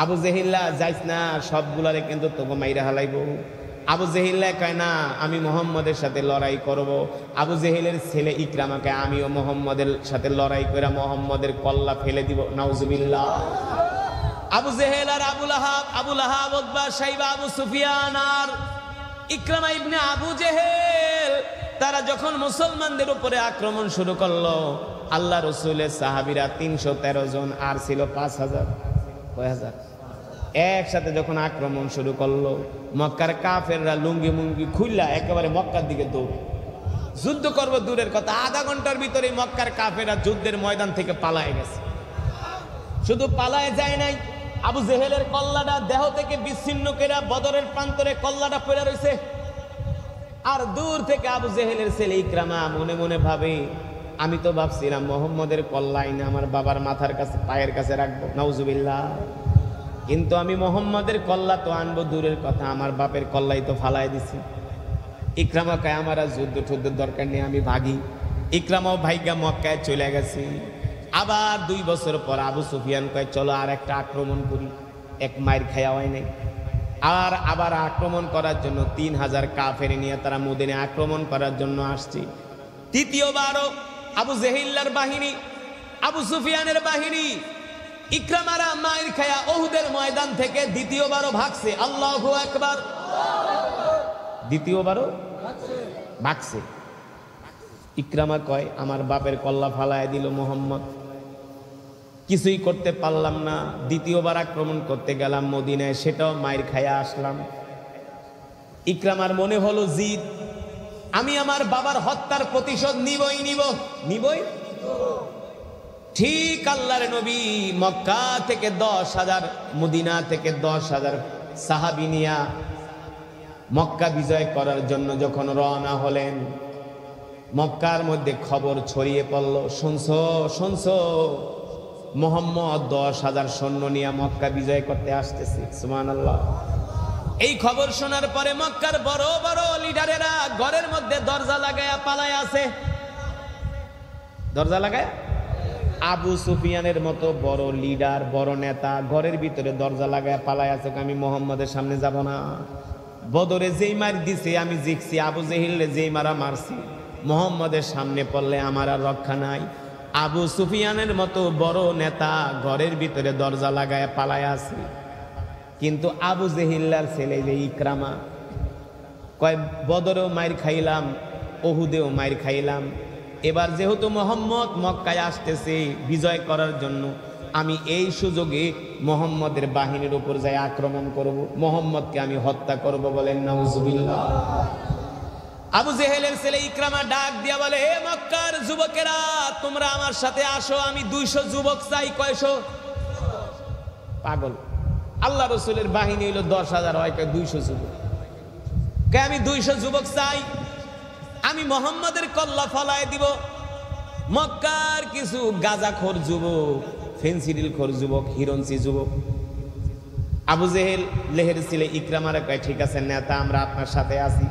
আবু জেহিল্লা যাইস না, সবগুলারে কিন্তু তোকে মাইরা হালাইবো। আবু জেহেল কয় না, আমি মুহাম্মদের সাথে লড়াই করব। আবু জেহেলের ছেলে ইকরামাকে আমিও মুহাম্মদের সাথে লড়াই করে মুহাম্মদের কল্লা ফেলে দিব। নাউজুবিল্লাহ। আবু জেহেল আর আবু লাহাব, উতবা, শাইবা, আবু সুফিয়ান আর ইকরামা ইবনে আবু জেহেল তারা যখন মুসলমানদের উপরে আক্রমণ শুরু করলো, আল্লাহ রসুলের সাহাবীরা 313 জন আর ছিল 5000। কয় হাজার? একসাথে যখন আক্রমণ শুরু করলো, মক্কার কাফেররা লুঙ্গি মুঙ্গি খুললা একেবারে মক্কার দিকে দৌড়। যুদ্ধ করব দূরের কথা, আধা ঘন্টার ভিতরে মক্কার কাফেররা যুদ্ধের ময়দান থেকে পালায়ে গেছে। শুধু পালায় যায় নাই, আবু জেহেলের কল্লাটা দেহ থেকে বিচ্ছিন্ন করে বদরের প্রান্তরে কল্লাটা পড়ে রয়েছে। আর দূর থেকে আবু জেহেলের ছেলে ইকরামা মনে মনে ভাবে, আমি তো ভাবছিলাম মুহাম্মদের কল্লা আইনা আমার বাবার মাথার কাছে পায়ের কাছে রাখবো, নাউজুবিল্লাহ, কিন্তু আমি মুহাম্মদের কল্লা তো আনবো দূরের কথা, আমার বাপের কল্লাই তো ফালায় দিছি। ইকরামা কয় আমার আর যুদ্ধের দরকার নেই, আমি ভাগি। ইকরামাও ভাইগা মক্কায় চলে গেছে। আবার 2 বছর পর আবু সুফিয়ান কয় চলো আর একটা আক্রমণ করি, এক মায়ের খাওয়া হয় নাই। আর আবার আক্রমণ করার জন্য 3000 কাফের নিয়ে তারা মদিনে আক্রমণ করার জন্য আসছে। তৃতীয়বারও আবু জেহিল্লার বাহিনী, আবু সুফিয়ানের বাহিনী ইকরামারা মায়ের খায়া ওহুদের ময়দান থেকে দ্বিতীয়বারও ভাগছে। আল্লাহু আকবার। দ্বিতীয়বারও ভাগছে। ইকরামা কয় আমার বাপের কল্লা ফালায় দিল মুহাম্মদ, কিছুই করতে পারলাম না। দ্বিতীয়বার আক্রমণ করতে গেলাম মদিনায়, সেটাও মায়ের খায়া আসলাম। ইকরামার মনে হলো জিদ, আমি আমার বাবার হত্যার প্রতিশোধ নিবই। ঠিক আল্লাহর নবী মক্কা থেকে 10,000, মদিনা থেকে 10,000 সাহাবী নিয়া মক্কা বিজয় করার জন্য যখন রওনা হলেন, মক্কার মধ্যে খবর ছড়িয়ে পড়ল, শুনছো মুহাম্মদ 10,000 সৈন্য নিয়ে মক্কা বিজয় করতে আসতেছে। সুবহানাল্লাহ। এই খবর শোনার পরে মক্কার বড় বড় লিডারেরা ঘরের মধ্যে দরজা লাগায়া পালায় আছে। দরজা লাগায় আবু সুফিয়ানের মতো বড় লিডার, বড় নেতা ঘরের ভিতরে দরজা লাগায় পালায় আছে, আমি মুহাম্মদের সামনে যাব না। বদরে যেই মার দিছে আমি জিতছি, আবু জেহেলে যেই মারা মারছি, মুহাম্মদের সামনে পড়লে আমার আর রক্ষা নাই। আবু সুফিয়ানের মতো বড় নেতা ঘরের ভিতরে দরজা লাগায় পালায় আছে। কিন্তু আবু জেহিল্লার ছেলে যে ইকরামা কয় বদরেও মাইর খাইলাম, ওহুদেও মাইর খাইলাম, এবার যেহেতু মুহাম্মদ মক্কায় আসতেছে বিজয় করার জন্য, আমি এই সুযোগে মুহাম্মদের বাহিনীর উপর যাই আক্রমণ করব, মুহাম্মদকে আমি হত্যা করব। বলেন নাউজুবিল্লাহ। আবু জেহেলের ছেলে ইকরামা ডাক দিয়া বলে, হে মক্কার যুবকেরা, তোমরা আমার সাথে আসো, আমি 200 যুবক চাই। কয়শো? পাগল, আল্লাহ রসুলের বাহিনী হইল 10,000, হয় 200 যুবক। কে আমি 200 যুবক চাই, আমি মুহাম্মদের কল্লা ফলায় দিব। মক্কার কিছু গাজাখোর যুবক, ফেন্সিডিলখোর যুবক, হিরঞ্চি যুবক। আবু জেহেল লেহের ছেলে ইকরামারা কয়, ঠিক আছে নেতা, আমরা আপনার সাথে আছি,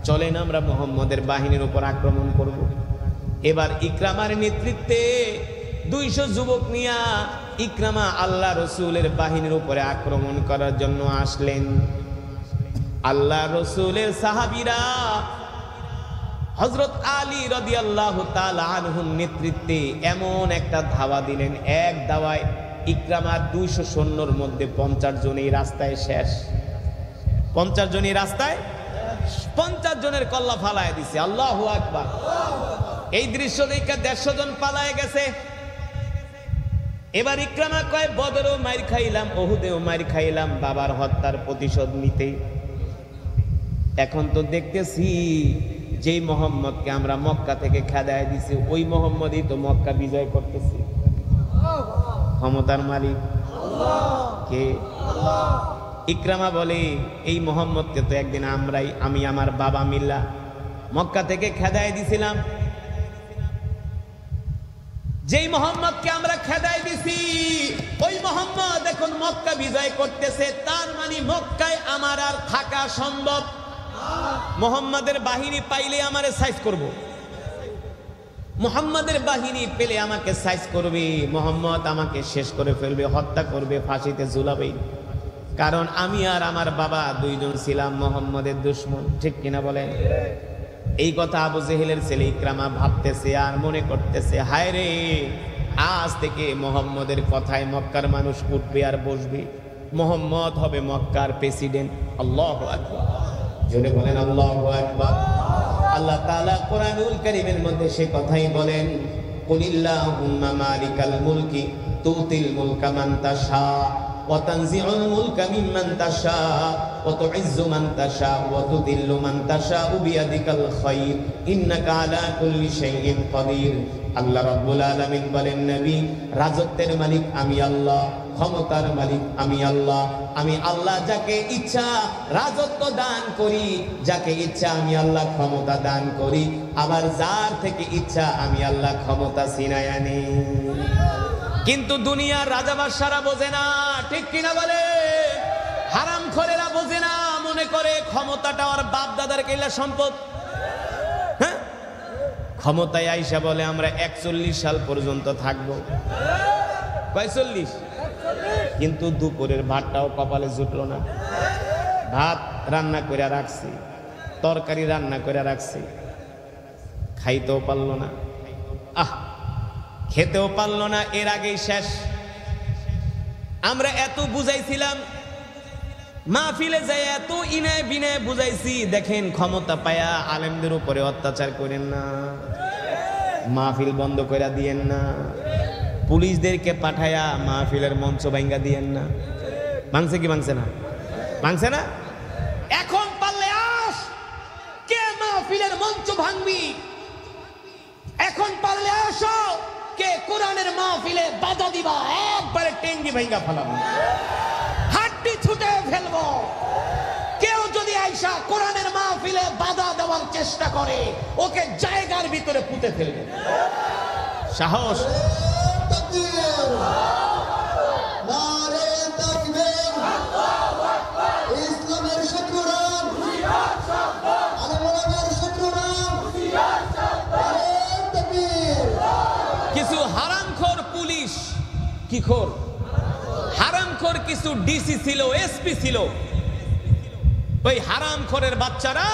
চলেন আমরা মুহাম্মদের বাহিনীর উপর আক্রমণ করব। এবার ইকরামার নেতৃত্বে 200 যুবক নিয়া ইকরামা আল্লাহ রসুলের বাহিনীর উপরে আক্রমণ করার জন্য আসলেন। আল্লাহ রসুলের সাহাবীরা হযরত আলী রাদিয়াল্লাহু তাআলা আনহুর নেতৃত্বে এমন একটা ধাওয়া দিলেন, এক দাওয়ায় ইকরামার 200 সৈন্যর মধ্যে 50 জন এই রাস্তায় শেষ। 50 জন এই রাস্তায়, 50 জনের কল্লা ফালায় দিছে। আল্লাহু আকবার। এই দৃশ্য দেখে 150 জন পালায় গেছে। এবার ইকরামা কয়, বদরেও মাইর খাইলাম, ওহুদেও মাইর খাইলাম, বাবার হত্যার প্রতিশোধ নিতে। এখন তো দেখতেছি যেই মুহাম্মদকে আমরা মক্কা থেকে খেদায় দিছি, ওই মুহাম্মদই তো মক্কা বিজয় করতেছি। ক্ষমতার মালিক কে? ইকরামা বলে, এই মুহাম্মদকে তো একদিন আমি আমার বাবা মিল্লা মক্কা থেকে খেদায় দিছিলাম। যেই মুহাম্মদকে আমরা খেদায় দিছি, ওই মুহাম্মদ এখন মক্কা বিজয় করতেছে। তার মানে মক্কায় আমার আর থাকা সম্ভব। মুহাম্মাদের বাহিনী পাইলে আমারে সাইজ করব, মুহাম্মাদের বাহিনী পেলে আমাকে সাইজ করবে, মুহাম্মদ আমাকে শেষ করে ফেলবে, হত্যা করবে, ফাঁসিতে ঝুলাবে। কারণ আমি আর আমার বাবা দুইজন ছিলাম মোহাম্মদের দুশমন, ঠিক কিনা বলেন? এই কথা আবু জেহেলের ছেলে ইকরামা ভাবতেছে আর মনে করতেছে, হায় রে, আজ থেকে মোহাম্মদের কথায় মক্কার মানুষ উঠবে আর বসবে, মোহাম্মদ হবে মক্কার প্রেসিডেন্ট। আল্লাহু আকবার, জোরে বলেন আল্লাহু আকবার। আল্লাহ তাআলা কোরআনুল কারীমের মধ্যে সে কথাই বলেন, কুলিল্লাহুম্মা মালিকাল মুলকি তুতিল মুলকা মান তাশা ওয়া তানজিউল মুলকা মিম্মান তাশা ওয়া তুইজ্জু মান তাশা ওয়া তুদিল্লু মান তাশা বিয়াদিকাল খায়র ইন্নাকা আলা কুল্লি শাইইন কাদির। আল্লাহ রাব্বুল আলামিন বলেন, নবী, রাজত্বের মালিক আমি আল্লাহ, ক্ষমতার মালিক আমি আল্লাহ। আমি আল্লাহ যাকে ইচ্ছা রাজত্ব দান করি, যাকে ইচ্ছা আমি আল্লাহ ক্ষমতা দান করি, আবার যার থেকে ইচ্ছা আমি আল্লাহ ক্ষমতা ছিনায় আনি। কিন্তু দুনিয়ার রাজা বাদশারা বোঝে না, ঠিক কিনা বলে? হারামখোরেরা বোঝে না, মনে করে ক্ষমতাটা ওর বাপ দাদার কেলা সম্পদ। হ্যাঁ, ক্ষমতায় আইসা বলে আমরা 41 সাল পর্যন্ত থাকবো। 40? কিন্তু দুপুরের ভাতটাও কপালে জুটলো না। ভাত রান্না করে রাখছি, তরকারি রান্না করে রাখছি, খাইতেও পারলো না, খেতেও পারলো না, এর আগেই শেষ। আমরা এত বুঝাইছিলাম, মাহফিলে যাই এত ইনায় বিনায় বুঝাইছি, দেখেন ক্ষমতা পায়া আলেমদের উপরে অত্যাচার করেন না, মাহফিল বন্ধ করে দিয়েন না, পুলিশদেরকে পাঠায়া মাহফিলের মঞ্চ ভাঙ্গা দিয়েন না। ভাঙছে কি ভাঙছে না? ভাঙছে না? এখন পারলে আস, কে মাহফিলের মঞ্চ ভাঙবি? এখন পারলে আসো, কে কোরআনের মাহফিলে বাধা দিবা? একবারে টেঙ্গি ভাঙ্গা ফেলাবো, হাড্ডি ছুটে ফেলবো। কেউ যদি আইসা কোরআনের মাহফিলে বাধা দেওয়ার চেষ্টা করে, ওকে জায়গার ভিতরে পুঁতে ফেলবে। সাহস! নারে তাকবীর, ইসলামের শত্রুরা, আলেমের শত্রুরা, নারে তাকবীর। কিছু হারামখোর পুলিশ, কি খোর হারামখোর কিছু ডিসি ছিল, এসপি ছিল, ওই হারামখোরের বাচ্চারা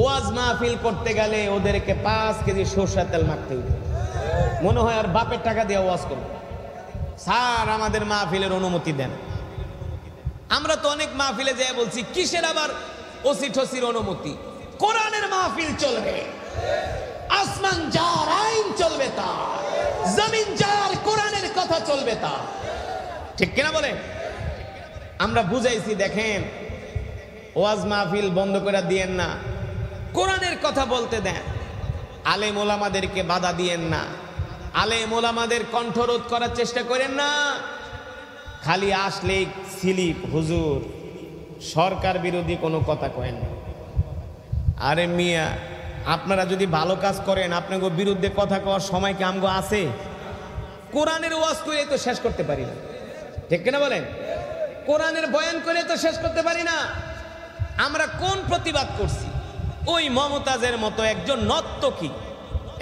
ওয়াজ মাহফিল করতে গেলে ওদেরকে 5 কেজি সরষের তেল মাখতে হইতো। মনে হয় আর বাপের টাকা দিয়ে ওয়াজ করবে। স্যার, আমাদের মাহফিলের অনুমতি দেন। আমরা তো অনেক মাহফিলে যেয়ে বলছি, কিসের আবার ওসি ঠসির অনুমতি? কোরআনের মাহফিল চলবে, আসমান যার আইন চলবে তার, জমিন যার কোরআনের কথা চলবে তার, ঠিক কিনা বলে? আমরা বুঝাইছি, দেখেন ওয়াজ মাহফিল বন্ধ করে দিয়েন না, কোরআনের কথা বলতে দেন, আলেম ওলামাদেরকে বাধা দিয়েন না, আলেম ওলামাদের কণ্ঠরোধ করার চেষ্টা করেন না। খালি আসলে স্লিপ, হুজুর সরকার বিরোধী কোনো কথা কয়েন না। আরে মিয়া, আপনারা যদি ভালো কাজ করেন, আপনাকে বিরুদ্ধে কথা কওয়ার সময় কি আমগো আছে? কোরআনের ওয়াজ করে তো শেষ করতে পারি না, ঠিক কিনা বলেন? কোরআনের বয়ান করে তো শেষ করতে পারি না। আমরা কোন প্রতিবাদ করছি? ওই মমতাজের মতো একজন নর্তকী,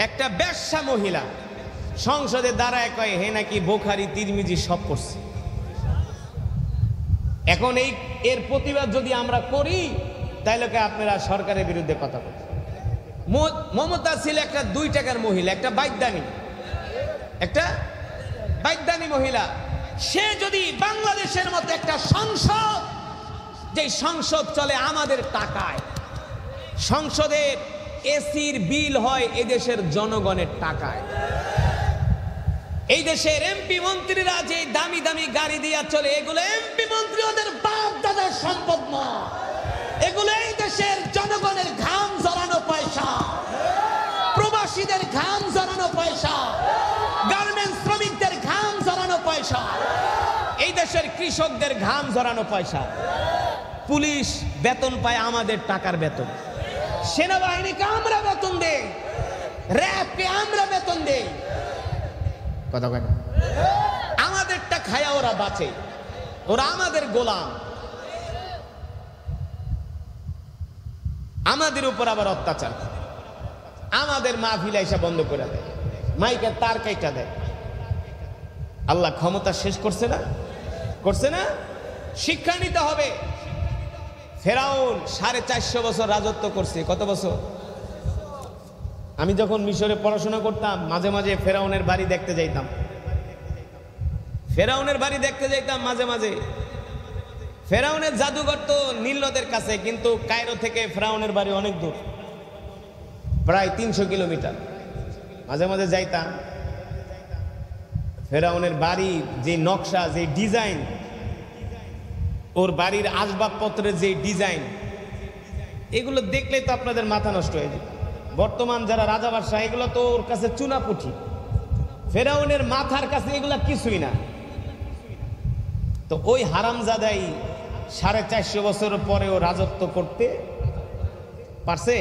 একটা বেশ্যা মহিলা সংসদে দাঁড়ায় কয় হে নাকি বুখারী তিরমিজি সব পড়ছে। এখন এর প্রতিবাদ যদি আমরা করি, তাহলে আপনারা সরকারের বিরুদ্ধে কথা বলছেন। মমতা ছিল একটা 2 টাকার মহিলা, একটা বাইদানি মহিলা। সে যদি বাংলাদেশের মতো একটা সংসদ, যে সংসদ চলে আমাদের টাকায়, সংসদের এসির বিল হয় এদেশের জনগণের টাকায়, এই দেশের এমপি মন্ত্রীরা যে দামি দামি গাড়ি দিয়া চলে, এগুলো এমপি মন্ত্রী ওদের বাপ দাদার সম্পদ না, এগুলো এই দেশের জনগণের ঘাম ঝরানো পয়সা, প্রবাসীদের ঘাম ঝরানো পয়সা, গার্মেন্টস শ্রমিকদের ঘাম ঝরানো পয়সা, এই দেশের কৃষকদের ঘাম ঝরানো পয়সা। পুলিশ বেতন পায় আমাদের টাকার বেতন, সেনাবাহিনীকে আমরা বেতন দেই, র্যাবকে আমরা বেতন দেই, কথা কয় না? আমাদেরটা খায়া ওরা বাঁচে, ওরা আমাদের গোলাম, আমাদের উপর আবার অত্যাচার, আমাদের মাহফিল এসে বন্ধ করে দেয়, মাইকের তার কাইটা দেয়। আল্লাহ ক্ষমতা শেষ করছে না? করছে না? শিক্ষা নিতে হবে। ফেরাউন 450 বছর রাজত্ব করছে। কত বছর? আমি যখন মিশরে পড়াশোনা করতাম মাঝে মাঝে ফেরাউনের বাড়ি দেখতে যাইতাম। ফেরাউনের বাড়ি দেখতে যাইতাম মাঝে মাঝে। ফেরাউনের জাদুঘর তো নীল নদের কাছে, কিন্তু কায়রো থেকে ফেরাউনের বাড়ি অনেক দূর, প্রায় 300 কিলোমিটার। মাঝে মাঝে যাইতাম। ফেরাউনের বাড়ি যে নকশা, যে ডিজাইন, ওর বাড়ির আসবাবপত্রের যে ডিজাইন, এগুলো দেখলে তো আপনাদের মাথা নষ্ট হয়ে যায়। বর্তমান যারা রাজা বাদশাহ, এগুলো তো ওর কাছে চুনাপুঁটি। ফেরাউনের মাথার কাছে এগুলা কিছুই না। তো ওই হারামজাদাই 450 বছর পরেও রাজত্ব করতে পারছে।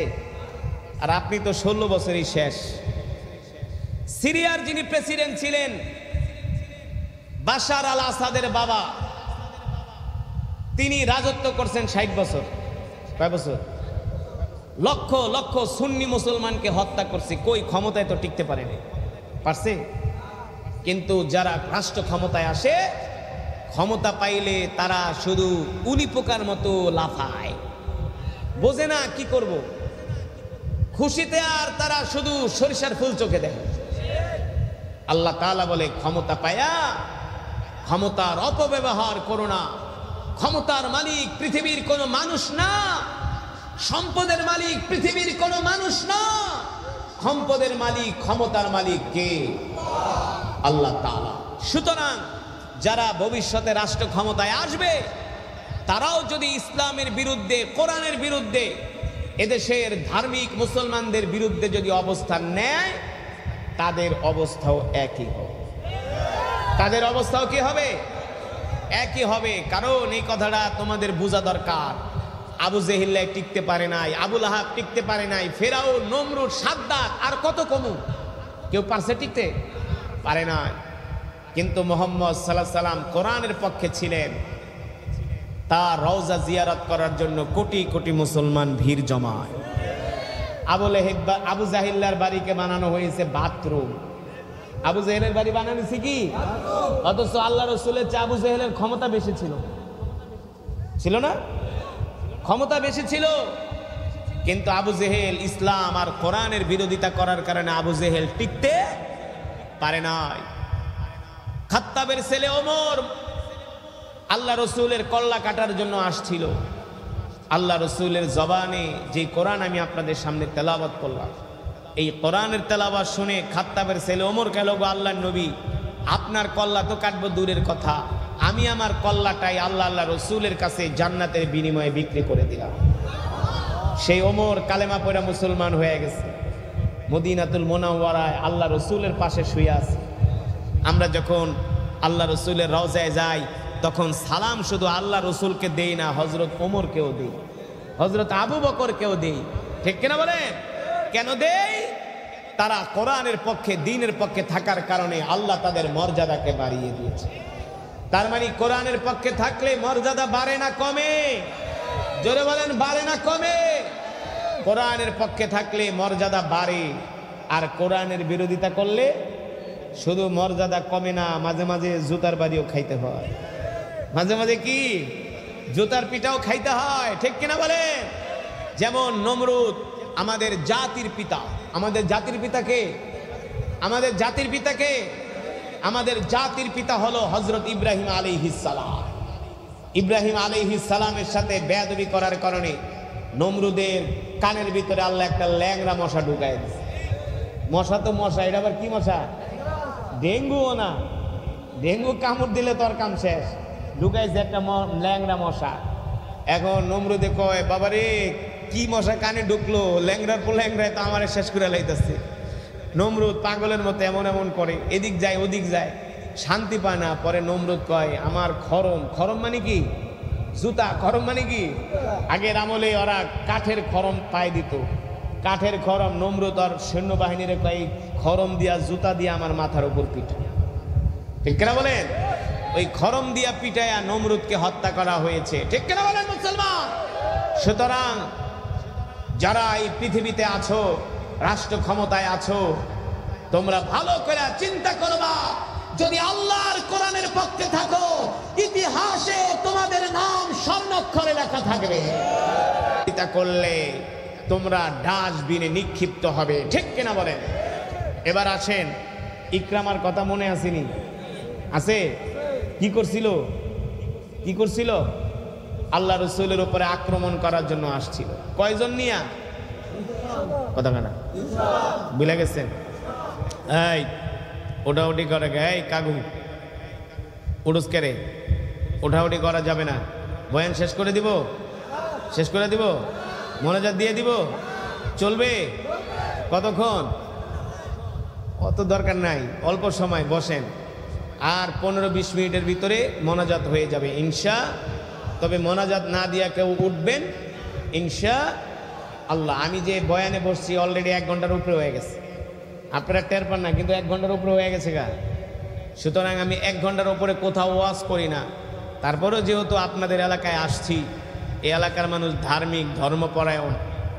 আর আপনি তো 16 বছরই শেষ। সিরিয়ার যিনি প্রেসিডেন্ট ছিলেন, বাশার আল আসাদের বাবা, তিনি রাজত্ব করছেন 60 বছর। কয় বছর? লক্ষ লক্ষ সুন্নি মুসলমানকে হত্যা করছে। কই ক্ষমতায় তো টিকতে পারেনি, পারছে? কিন্তু যারা রাষ্ট্র ক্ষমতায় আসে, ক্ষমতা পাইলে তারা শুধু উনি পোকার মতো লাফায়, বোঝে না কি করব। খুশিতে আর তারা শুধু সরিষার ফুল চোখে দেখে। আল্লাহ তাআলা বলে, ক্ষমতা পায়া ক্ষমতার অপব্যবহার করো না। ক্ষমতার মালিক পৃথিবীর কোনো মানুষ না, সম্পদের মালিক পৃথিবীর কোনো মানুষ না। সম্পদের মালিক, ক্ষমতার মালিক কে? আল্লাহ তাআলা। সুতরাং যারা ভবিষ্যতে রাষ্ট্র ক্ষমতায় আসবে, তারাও যদি ইসলামের বিরুদ্ধে, কোরআনের বিরুদ্ধে, এদেশের ধার্মিক মুসলমানদের বিরুদ্ধে যদি অবস্থান নেয়, তাদের অবস্থাও একই হবে। তাদের অবস্থাও কি হবে? একই হবে। কারণ এই কথাটা তোমাদের বোঝা দরকার। আবু জেহেল টিকতে পারে নাই, আবু লাহাব টিকতে পারে নাই, ফেরাউন, নমরুদ, সাদ্দাত, আর কত কমু, কেউ পারছে টিকতে? পারে নাই। কিন্তু মুহাম্মদ সাল্লাল্লাহু আলাইহি সাল্লাম কোরআনের পক্ষে ছিলেন। তার রওজা জিয়ারত করার জন্য কোটি কোটি মুসলমান ভিড় জমায়। আবু জাহিল্লার বাড়িকে বানানো হয়েছে বাথরুম। আবু জেহেলের বাড়ি বানানোছে কি? অথচ আল্লাহ রসুলের চেয়ে আবু জেহেলের ক্ষমতা বেশি ছিল। ছিল না? ক্ষমতা বেশি ছিল। কিন্তু আবু জেহেল ইসলাম আর কোরআনের বিরোধিতা করার কারণে আবু জেহেল টিকতে পারে নাই। খাত্তাবের ছেলে ওমর আল্লাহ রসুলের কল্লা কাটার জন্য আসছিল। আল্লাহ রসুলের জবানে যে কোরআন আমি আপনাদের সামনে তেলাওয়াত করলাম, এই কোরআনের তেলাওয়াত শুনে খাত্তাবের ছেলে ওমর গেল, গো আল্লাহর নবী, আপনার কল্লা তো কাটবো দূরের কথা, আমি আমার কল্লাটাই আল্লাহ রসুলের কাছে জান্নাতের বিনিময়ে বিক্রি করে দিলাম। সেই ওমর কালেমা পড়া মুসলমান হয়ে গেছে। মদিনাতুল মুনাওয়ারায় আল্লাহ রসুলের পাশে শুয়ে আছে। আমরা যখন আল্লাহ রসুলের রওজায় যাই, তখন সালাম শুধু আল্লাহ রসুলকে দেই না, হযরত ওমরকেও দেই, হযরত আবু বকরকেও দেই। ঠিক কিনা বলেন? কেন দেই? তারা কোরআনের পক্ষে, দ্বীনের পক্ষে থাকার কারণে আল্লাহ তাদের মর্যাদাকে বাড়িয়ে দিয়েছে। তার মানে কোরআনের পক্ষে থাকলে মর্যাদা বাড়ে না কমে? জোরে বলেন, বাড়ে না কমে? কোরআনের পক্ষে থাকলে মর্যাদা বাড়ে, আর কোরআনের বিরোধিতা করলে শুধু মর্যাদা কমে না, মাঝে মাঝে জুতার বাড়িও খাইতে হয়। মাঝে মাঝে কি? জুতার পিঠাও খাইতে হয়। ঠিক কিনা বলেন? যেমন নমরুদ আমাদের জাতির পিতা। আমাদের জাতির পিতাকে, আমাদের জাতির পিতাকে, আমাদের জাতির পিতা হলো হযরত ইব্রাহিম আলাইহিস সালাম। ইব্রাহিম আলাইহিস সালামের সাথে বেয়াদবি করার কারণে নমরুদের কানের ভিতরে আল্লাহ একটা ল্যাংড়া মশা ঢুকায় দিয়েছে। মশা তো মশা, এটা আবার কি মশা? ডেঙ্গুও না, ডেঙ্গু কামড় দিলে তো আর কাম শেষ। ঢুকাইছে একটা ল্যাংড়া মশা। এখন নমরুদে কয়, বাবারে কি মশা কানে ঢুকলো? ল্যাংড়ার পর ল্যাংড়ায় তো আমার শেষ করে লাইতেছে। নমরুদ পাগলের মতো এমন এমন করে, এদিক যায় ওদিক যায়, শান্তি পায় না। পরে নমরুদ কয়, আমার খরম। খরম মানে কি? জুতা। খরম মানে কি? আগের আমলে ওরা কাঠের খরম পায়ে দিত, কাঠের খরম। নমরুদ আর সৈন্যবাহিনীর কয়, খরম দিয়া, জুতা দিয়া আমার মাথার উপর পিঠা। ঠিক কিনা বলেন? ওই খরম দিয়া পিটায়া নমরুদকে হত্যা করা হয়েছে। ঠিক কিনা বলেন মুসলমান? সুতরাং যারা এই পৃথিবীতে আছো, রাষ্ট্র ক্ষমতায় আছো, তোমরা ভালো করে চিন্তা করবা যদি আল্লাহর কোরআনের পক্ষে থাকো, ইতিহাসে তোমাদের নাম স্বর্ণাক্ষরে লেখা থাকবে। এটা করলে তোমরা ডাস্টবিনে নিক্ষিপ্ত হবে, ঠিক কিনা বলেন? এবার আসেন, ইকরামার কথা মনে আসেনি? আছে? কি করছিল? কি করছিল? আল্লাহ রসুলের উপরে আক্রমণ করার জন্য আসছিল। কয়জন নিয়া? কথা না বুঝে গেছেন? এই ওঠাউঠি করে, এই কাগু উড়ুস কেরে, ওঠাউঠি করা যাবে না। বয়ান শেষ করে দিব, শেষ করে দিব, মোনাজাত দিয়ে দিব, চলবে? কতক্ষণ? অত দরকার নাই, অল্প সময় বসেন, আর 15-20 মিনিটের ভিতরে মোনাজাত হয়ে যাবে ইনশা। তবে মোনাজাত না দিয়া কেউ উঠবেন ইনশা আল্লাহ। আমি যে বয়ানে বসছি অলরেডি 1 ঘন্টার উপরে হয়ে গেছে, আপনারা টের পান না, কিন্তু 1 ঘন্টার উপরে হয়ে গেছে গা। সুতরাং আমি 1 ঘন্টার উপরে কোথাও ওয়াজ করি না। তারপরেও যেহেতু আপনাদের এলাকায় আসছি, এই এলাকার মানুষ ধার্মিক, ধর্মপরায়ণ,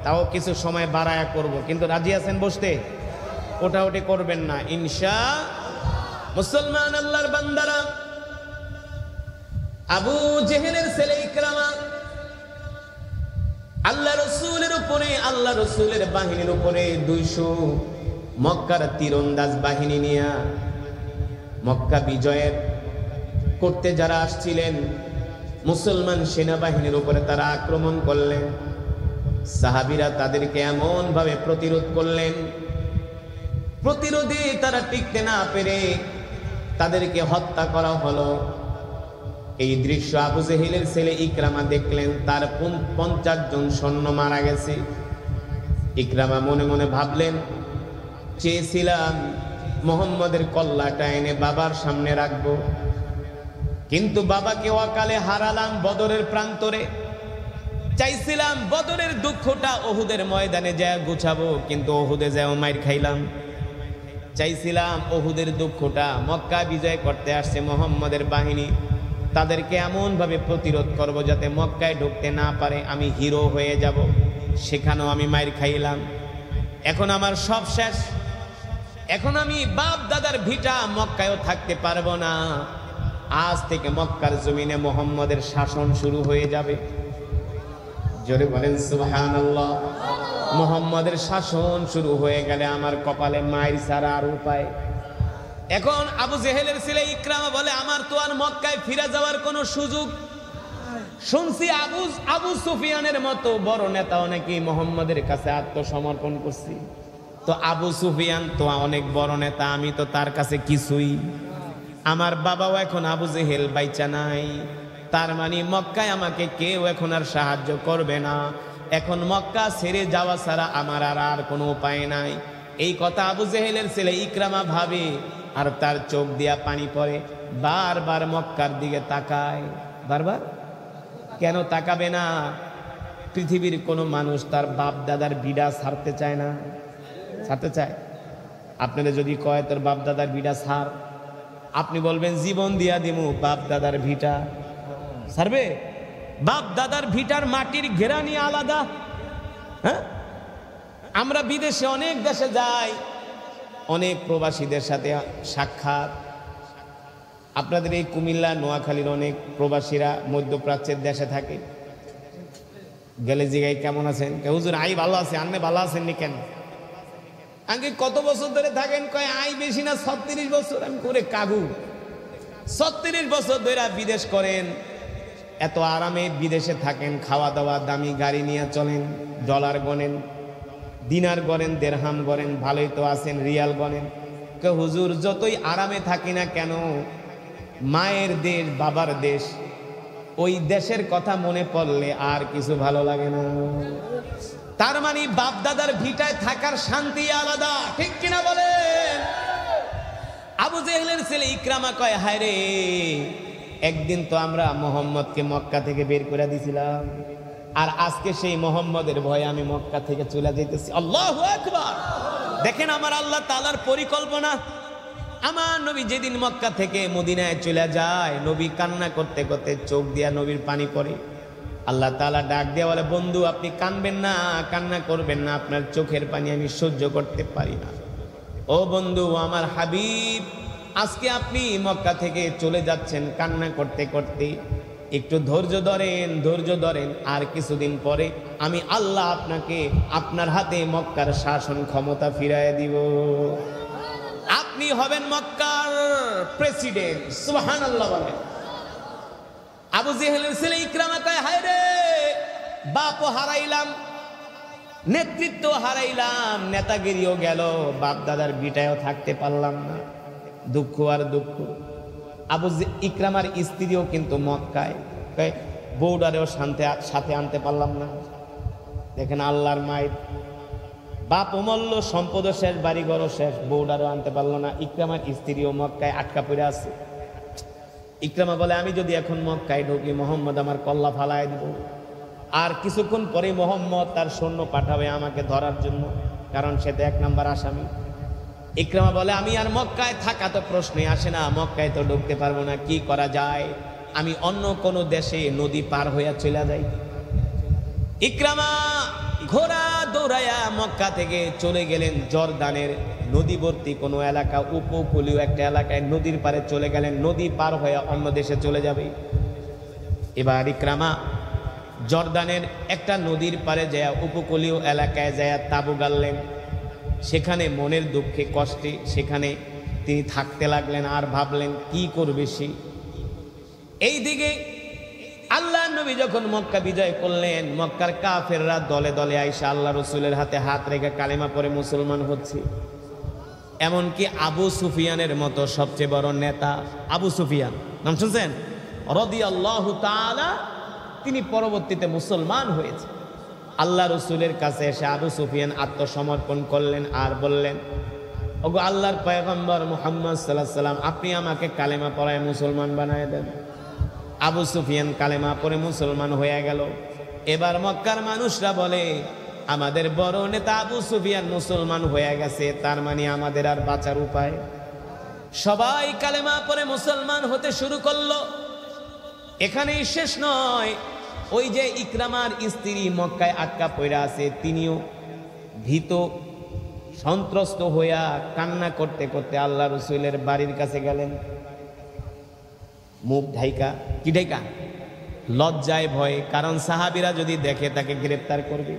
তাও কিছু সময় বাড়ায়া করব। কিন্তু রাজি আছেন বসতে? ওঠাউঠি করবেন না ইনশা। মুসলমান আল্লাহর বান্দারা, আবু জেহেলের ছেলে ইকরামা আল্লাহ রসুলের উপরে, আল্লাহ রসুলের বাহিনীর উপরে 200 মক্কার তীরন্দাজ বাহিনী নিয়ে মক্কা বিজয়ের করতে যারা আসছিলেন, মুসলমান সেনাবাহিনীর উপরে তারা আক্রমণ করলেন। সাহাবীরা তাদেরকে এমন ভাবে প্রতিরোধ করলেন, প্রতিরোধে তারা টিকতে না পেরে তাদেরকে হত্যা করা হলো। এই দৃশ্য আবু জেহেলের ছেলে ইকরামা দেখলেন, তার 50 জন সৈন্য মারা গেছে। ইকরামা মনে মনে ভাবলেন, চেয়েছিলাম মুহাম্মদের কল্লাটা এনে বাবার সামনে রাখবো, কিন্তু বাবাকে অকালে হারালাম বদরের প্রান্তরে। চাইছিলাম বদরের দুঃখটা উহুদের ময়দানে যায় গুছাবো, কিন্তু উহুদে যায় মাইর খাইলাম। চাইছিলাম উহুদের দুঃখটা, মক্কা বিজয় করতে আসছে মুহাম্মদের বাহিনী, তাদেরকে এমন ভাবে প্রতিরোধ করব যাতে মক্কায় ঢুকতে না পারে, আমি হিরো হয়ে যাব। সেখানেও আমি মাইর খাইলাম। এখন আমার সব শেষ, এখন আমি বাপ দাদার ভিটা মক্কায়ও থাকতে পারবো না। আজ থেকে মক্কার জমিনে মুহাম্মদের শাসন শুরু হয়ে যাবে। জোরে বলেন সুবহানাল্লাহ। মুহাম্মদের শাসন শুরু হয়ে গেলে আমার কপালে মাইর ছাড়া আর উপায়। এখন আবু জেহেলের ছেলে ইকরামা বলে, আমার তো আর মক্কায় ফিরে যাওয়ার কোনো সুযোগ। শুনছি আবু সুফিয়ানের মতো বড় নেতাও নাকি মুহাম্মদের কাছে আত্মসমর্পণ করছি। তো আবু সুফিয়ান তো অনেক বড় নেতা, আমি তো তার কাছে কিছুই। আমার বাবাও এখন আবু জেহেল বাইচা নাই, তার মানে মক্কায় আমাকে কেউ এখন আর সাহায্য করবে না। এখন মক্কা ছেড়ে যাওয়া ছাড়া আমার আর কোনো উপায় নাই। এই কথা আবু জেহেলের ছেলে ইকরামা ভাবে, আর তার চোখ দিয়া পানি পড়ে। বারবার মক্কার দিকে তাকায়। বারবার কেন তাকাবে না? পৃথিবীর কোনো মানুষ তার বাপ দাদার বিড়া ছাড়তে চায় না? ছাড়তে চায়? আপনারা যদি কয় তোর বাপ দাদার বিড়া ছাড়, আপনি বলবেন জীবন দিয়া দিমু, বাপ দাদার ভিটা ছাড়বে? বাপ দাদার ভিটার মাটির ঘেরানি আলাদা। হ্যাঁ, আমরা বিদেশে অনেক দেশে যাই, অনেক প্রবাসীদের সাথে সাক্ষাৎ। আপনাদের এই কুমিল্লা, নোয়াখালীর অনেক প্রবাসীরা মধ্যপ্রাচ্যের দেশে থাকে। গেলে জিগাই কেমন আছেন? হুজুর আই ভালো আছে, আন্নে ভালো আছেননি কেন? আগে কত বছর ধরে থাকেন? কয় আই বেশি না 36 বছর। আমি করে কাগু 36 বছর ধরে বিদেশ করেন, এত আরামে বিদেশে থাকেন, খাওয়া দাওয়া দামি গাড়ি নিয়ে চলেন, ডলার গনেন, দিনার গনেন, দেরহাম গনেন, ভালোই তো আছেন, রিয়াল গনেন। হুজুর যতই আরামে থাকি না কেন, মায়ের দেশ, বাবার দেশ, ওই দেশের কথা মনে পড়লে আর কিছু ভালো লাগে না। তার মানে বাপ দাদার ভিটায় থাকার শান্তি আলাদা, ঠিক কিনা বলেন? আবু জেহেলের ছেলে ইকরামা কয়, হায় রে, একদিন তো আমরা মুহাম্মদকে মক্কা থেকে বের করে দিয়েছিলাম, আর আজকে সেই মুহাম্মদের ভয়ে আমি মক্কা থেকে চলে যেতেছি। আল্লাহু আকবার! দেখেন আমার আল্লাহ তাআলার পরিকল্পনা। আমার নবী যেদিন মক্কা থেকে মদিনায় চলে যায়, নবী কান্না করতে করতে চোখ দিয়া নবীর পানি পড়ে। আল্লাহ তাআলা ডাক দিয়ে বলে, বন্ধু আপনি কাঁদবেন না, কান্না করবেন না, আপনার চোখের পানি আমি সহ্য করতে পারি না। ও বন্ধু, আমার হাবিব আজকে আপনি মক্কা থেকে চলে যাচ্ছেন কান্না করতে করতে, একটু ধৈর্য ধরেন, আর কিছুদিন পরে আমি আল্লাহ আপনাকে আপনার হাতে মক্কার শাসন ক্ষমতা ফিরায় দিব, আপনি হবেন মক্কার প্রেসিডেন্ট। সুবহানাল্লাহ বলেন। আবু জেহেলের ছেলে ইকরামা কয়, হায় রে, বাপও হারাইলাম, নেতৃত্ব হারাইলাম, নেতাগিরিও গেল, বাপ দাদার বিটায়ও থাকতে পারলাম না, দুঃখ আর দুঃখ। ইকরামার স্ত্রীও কিন্তু মক্কায়, বউডারেও সাথে আনতে পারলাম না। দেখেন আল্লাহর মায়ের, বাপ মল্ল, সম্পদও শেষ, বাড়িঘরও শেষ, বউডারও আনতে পারলো না। ইকরামার স্ত্রীও মক্কায় আটকা পড়ে আছে। ইকরামা বলে, আমি যদি এখন মক্কায় ঢুকি, মোহাম্মদ আমার কল্লা ফালায় দিব, আর কিছুক্ষণ পরে মোহাম্মদ তার সৈন্য পাঠাবে আমাকে ধরার জন্য, কারণ সে তো 1 নম্বর আসামি। ইকরামা বলে, আমি আর মক্কায় থাকা তো প্রশ্নই আসে না, মক্কায় তো ঢুকতে পারবো না, কি করা যায়? আমি অন্য কোনো দেশে নদী পার হইয়া চলে যাই। ইকরামা ঘোড়া দৌড়াইয়া মক্কা থেকে চলে গেলেন জর্দানের নদীবর্তী কোনো এলাকা, উপকূলীয় একটা এলাকায়, নদীর পারে চলে গেলেন, নদী পার হয়ে অন্য দেশে চলে যাবে। এবার ইকরামা জর্দানের একটা নদীর পারে যায়, উপকূলীয় এলাকায় যায় তাঁবু গাড়লেন। সেখানে মনের দুঃখে কষ্টে সেখানে তিনি থাকতে লাগলেন, আর ভাবলেন কি করবে সে। এইদিকে আল্লাহ নবী যখন মক্কা বিজয় করলেন, মক্কার কাফেররা দলে দলে আইসা আল্লাহ রসুলের হাতে হাত রেখে কালেমা পড়ে মুসলমান হচ্ছে। এমনকি আবু সুফিয়ানের মতো সবচেয়ে বড় নেতা আবু সুফিয়ান, নাম শুনছেন, রাদিয়াল্লাহু তাআলা, তিনি পরবর্তীতে মুসলমান হয়েছে। আল্লাহ রসুলের কাছে এসে আবু সুফিয়ান আত্মসমর্পণ করলেন আর বললেন, ওগো আল্লাহর পয়গম্বর মুহাম্মদ সাল্লাল্লাহু আলাইহি সাল্লাম, আপনি আমাকে কালেমা পড়ায় মুসলমান বানায় দেন। আবু সুফিয়ান কালেমা পড়ে মুসলমান হয়ে গেল। এবার মক্কার মানুষরা বলে, আমাদের বড় নেতা আবু সুফিয়ান মুসলমান হয়ে গেছে, তার মানে আমাদের আর বাঁচার উপায়। সবাই কালেমা পড়ে মুসলমান হতে শুরু করলো। এখানেই শেষ নয়, ওই যে ইকরামার স্ত্রী মক্কায় আটকা পড়ে আছে, তিনিও ভীত সন্ত্রস্ত হইয়া কান্না করতে করতে আল্লাহ রসুলের বাড়ির কাছে গেলেন। মুখ ঢাইকা, কি ঢাইকা? লজ্জায় ভয়ে, কারণ সাহাবীরা যদি দেখে তাকে গ্রেফতার করবে।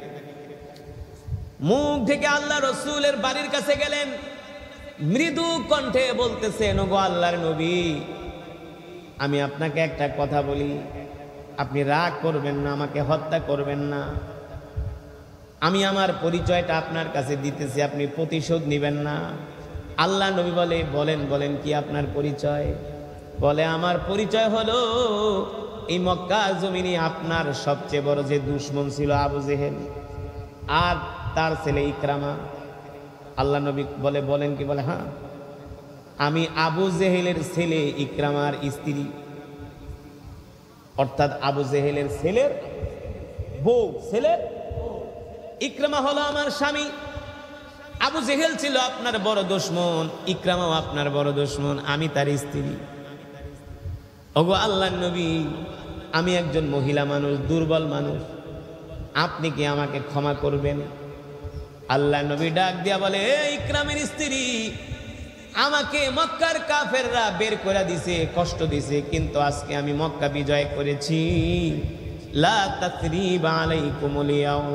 মুখ ঢেকে আল্লাহ রসুলের বাড়ির কাছে গেলেন, মৃদু কণ্ঠে বলতেছেন, ওগো আল্লাহর নবী, আমি আপনাকে একটা কথা বলি, আপনি রাগ করবেন না, আমাকে হত্যা করবেন না, আমি আমার পরিচয়টা আপনার কাছে দিতেছি, আপনি প্রতিশোধ নেবেন না। আল্লাহ নবী বলে, বলেন কি আপনার পরিচয়? বলে, আমার পরিচয় হলো এই মক্কা জমিনে আপনার সবচেয়ে বড় যে দুশমন ছিল আবু জেহেল আর তার ছেলে ইকরামা। আল্লাহ নবী বলে, বলেন কি? বলে, হ্যাঁ, আমি আবু জেহেলের ছেলে ইকরামার স্ত্রী, অর্থাৎ আবু জেহেলের ছেলের বউ, ছেলে ইকরামা হলো আমার স্বামী। আবু জেহেল ছিল আপনার বড় দুশমন, ইকরামাও আপনার বড় দুশমন, আমি তার স্ত্রী। ওগো আল্লাহর নবী, আমি একজন মহিলা মানুষ, দুর্বল মানুষ, আপনি কি আমাকে ক্ষমা করবেন? আল্লাহ নবী ডাক দিয়া বলে, ইকরামের স্ত্রী, আমাকে মক্কার কাফেররা বের করে দিছে, কষ্ট দিছে, কিন্তু আজকে আমি মক্কা বিজয় করেছি। লা তাসরিবা আলাইকুমুল ইয়াউম,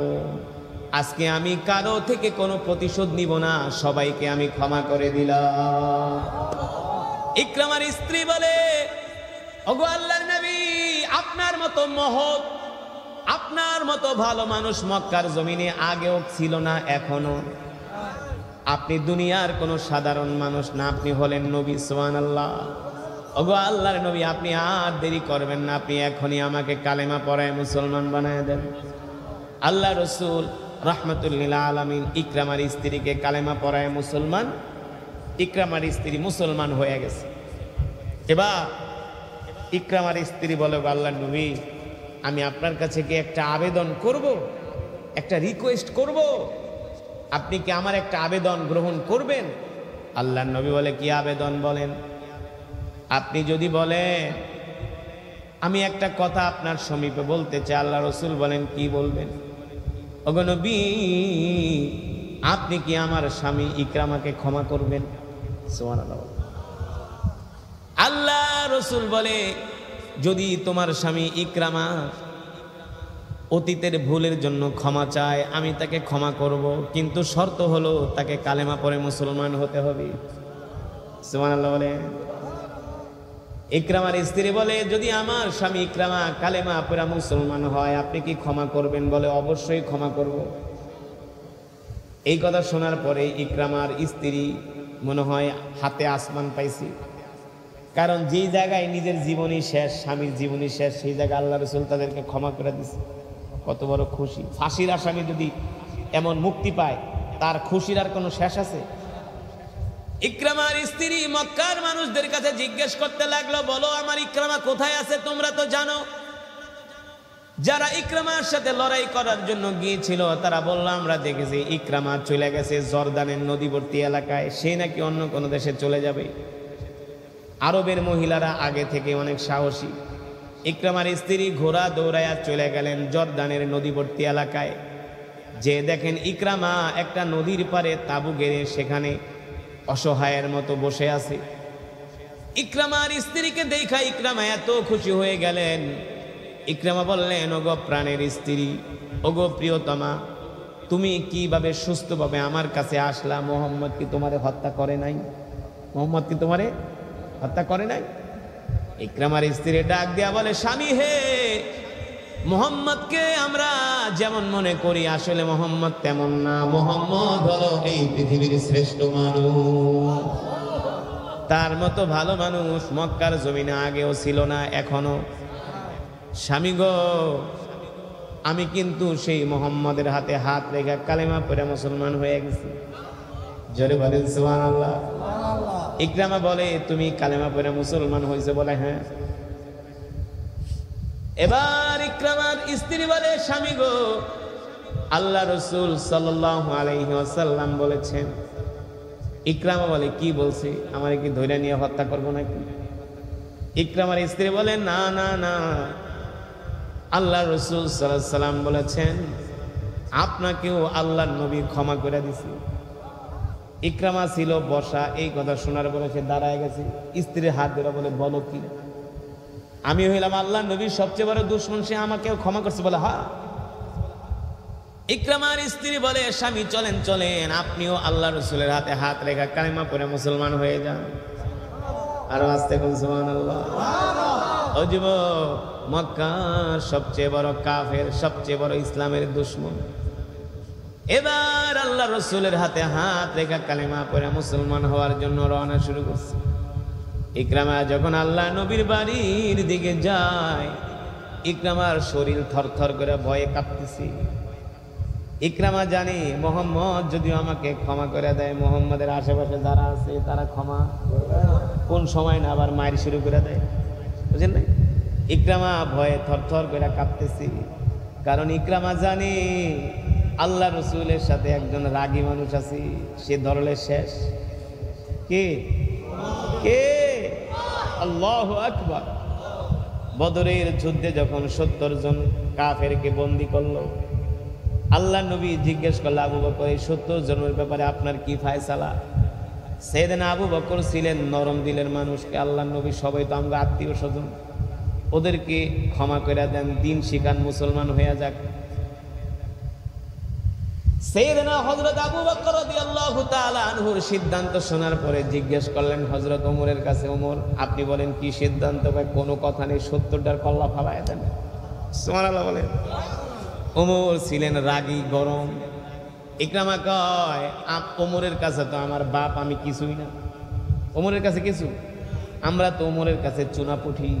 আজকে আমি কারো থেকে কোনো প্রতিশোধ নিব না, সবাইকে আমি ক্ষমা করে দিলাম। ইকরামার স্ত্রী বলে, ওগো আল্লাহর নবী, আপনার মতো মহৎ, আপনার মতো ভালো মানুষ মক্কার জমিনে আগেও ছিল না, এখনো। আপনি দুনিয়ার কোনো সাধারণ মানুষ না, আপনি হলেন নবী। সুবহানাল্লাহ। ওগো আল্লাহর নবী, আপনি আর দেরি করবেন না, আপনি এখনই আমাকে কালেমা পড়ায় মুসলমান বানায় দেন। আল্লাহ রসুল রাহমাতুল লিল আলামিন ইকরামার স্ত্রীকে কালেমা পড়ায় মুসলমান, ইকরামার স্ত্রী মুসলমান হয়ে গেছে। এবার ইকরামার স্ত্রী বলে, আল্লাহর নবী, আমি আপনার কাছে কি একটা আবেদন করব, একটা রিকোয়েস্ট করব, আপনি কি আমার একটা আবেদন গ্রহণ করবেন? আল্লাহর নবী বলে, কি আবেদন বলেন? আপনি যদি বলেন, আমি একটা কথা আপনার সমীপে বলতে চাই। আল্লাহ রসুল বলেন, কি বলবেন? ওগো নবী, আপনি কি আমার স্বামী ইকরামাকে ক্ষমা করবেন? সুবহানাল্লাহ। আল্লাহ রসুল বলে যদি তোমার স্বামী ইকরামা অতীতের ভুলের জন্য ক্ষমা চায় আমি তাকে ক্ষমা করব, কিন্তু শর্ত হলো তাকে কালেমা পড়ে মুসলমান হতে হবে। সুবহানাল্লাহ বলে। ইকরামার স্ত্রী বলে যদি আমার স্বামী ইকরামা কালেমা পড়ে মুসলমান হয় আপনি কি ক্ষমা করবেন? বলে অবশ্যই ক্ষমা করব। এই কথা শোনার পরে ইকরামার স্ত্রী মনে হয় হাতে আসমান পাইছি, কারণ যেই জায়গায় নিজের জীবনী শেষ, স্বামীর জীবনী শেষ, সেই জায়গায় আল্লাহ রসুল তাদেরকে ক্ষমা করে দিচ্ছে। কত বড় খুশি! ফাঁসির আসামি যদি এমন মুক্তি পায় তার খুশির আর কোনো শেষ আছে? ইকরামার স্ত্রী মক্কার মানুষদের কাছে জিজ্ঞেস করতে লাগলো, বলো আমার ইকরামা কোথায় আছে? তোমরা তো জানো যারা ইকরামার সাথে লড়াই করার জন্য গিয়েছিল তারা বলল আমরা দেখেছি ইকরামা চলে গেছে জর্দানের নদীবর্তী এলাকায়, সে নাকি অন্য কোনো দেশে চলে যাবে। আরবের মহিলারা আগে থেকে অনেক সাহসী। ইকরামার স্ত্রী ঘোড়া দৌড়াইয়া চলে গেলেন জর্দানের নদীবর্তী এলাকায়। যে দেখেন ইকরামা একটা নদীর পারে তাঁবু গেড়ে সেখানে অসহায়ের মতো বসে আছে। ইকরামার স্ত্রীকে দেখা ইকরামা এত খুশি হয়ে গেলেন। ইকরামা বললেন, ওগো প্রাণের স্ত্রী, ওগো প্রিয়তমা, তুমি কিভাবে সুস্থভাবে আমার কাছে আসলা? মোহাম্মদ কি তোমারে হত্যা করে নাই? মোহাম্মদ কি তোমারে হত্যা করে নাই? ইকরামার স্ত্রী ডাক দিয়া বলে, স্বামী হে, মোহাম্মদকে আমরা যেমন মনে করি আসলে মোহাম্মদ তেমন না। মোহাম্মদ হলো এই পৃথিবীর শ্রেষ্ঠ মানুষ। তার মতো ভালো মানুষ মক্কার জমিনে আগেও ছিল না, এখনো। স্বামী গো, আমি কিন্তু সেই মোহাম্মদের হাতে হাত রেখে কালেমা পড়ে মুসলমান হয়ে গেছি। জোরে বলেন সুবহানাল্লাহ। ইকরামা বলে, তুমি কালেমা পড়ে মুসলমান হয়েছে? বলে হ্যাঁ। এবার ইকরামার স্ত্রী বলে, স্বামী গো, আল্লাহ রসুল সাল্লাল্লাহু আলাইহি ওয়াসাল্লাম বলেছেন। ইকরামা বলে, কি বলছে? আমার কি ধরে নিয়ে হত্যা করবো নাকি? ইকরামার স্ত্রী বলে, না না না, আল্লাহ রসুল সাল্লাল্লাহু আলাইহি ওয়াসাল্লাম বলেছেন আপনাকেও আল্লাহর নবী ক্ষমা করে দিছে। ইকরামা ছিল বসা, এই কথা শোনার পরে সে দাঁড়ায় গেছে। স্ত্রীর হাত ধরে বলে, বলো কি? আমি হইলাম আল্লাহ নবীর সবচেয়ে বড় দুশমন, সে আমাকেও ক্ষমা করছে? বলে হ্যাঁ। ইকরামার স্ত্রী বলে, স্বামী চলেন চলেন, আপনিও আল্লাহ রসুলের হাতে হাত রেখা কালেমা পড়ে মুসলমান হয়ে যান। আর আস্তে কোন সুবহানাল্লাহ। ও যুবক, মক্কার সবচেয়ে বড় কাফের, সবচেয়ে বড় ইসলামের দুশমন এবার আল্লাহ রসুলের হাতে হাত রেখা কালেমা পড়ে মুসলমান হওয়ার জন্য রওনা শুরু করছে। ইকরামা যখন আল্লাহ নবীর বাড়ির দিকে যায়, ইকরামার শরীর থরথর করে ভয়ে কাঁপতেছে। ইকরামা জানে মোহাম্মদ যদিও আমাকে ক্ষমা করে দেয়, মোহাম্মদের আশেপাশে যারা আছে তারা ক্ষমা কোন সময় না আবার মায়ের শুরু করে দেয়, বুঝেন না? ইকরামা ভয়ে থরথর করে কাঁপতেছে, কারণ ইকরামা জানে আল্লাহ রসুলের সাথে একজন রাগী মানুষ আছে, সে ধরলে শেষ। কে? কে? আল্লাহু আকবার। বদরের যুদ্ধে যখন 70 জন কাফেরকে বন্দী করলো, আল্লাহ নবী জিজ্ঞেস করলো, আবু বকর এই 70 জনের ব্যাপারে আপনার কি ফায়সালা? সেদিন আবু বকর ছিলেন নরম দিলের মানুষকে আল্লাহ নবী সবাই তো আমরা আত্মীয় স্বজন, ওদেরকে ক্ষমা করে দেন, দিন শিখান, মুসলমান হয়ে যাক। সাইয়েদনা হযরত আবু বকর রাদিয়াল্লাহু তাআলা আনহুর সিদ্ধান্ত শোনার পরে জিজ্ঞেস করলেন হযরত ওমরের কাছে, ওমর আপনি বলেন কি সিদ্ধান্ত? ভাই কোনো কথা নেই, 70টার কল্লা ফালায় দেন। সুবহানাল্লাহ বলেন। ওমর ছিলেন রাগী, গরম। ইকরামা কয়, ওমরের কাছে তো আমার বাপ, আমি কিছুই না। ওমরের কাছে কিছু? আমরা তো ওমরের কাছে চুনাপুঠি।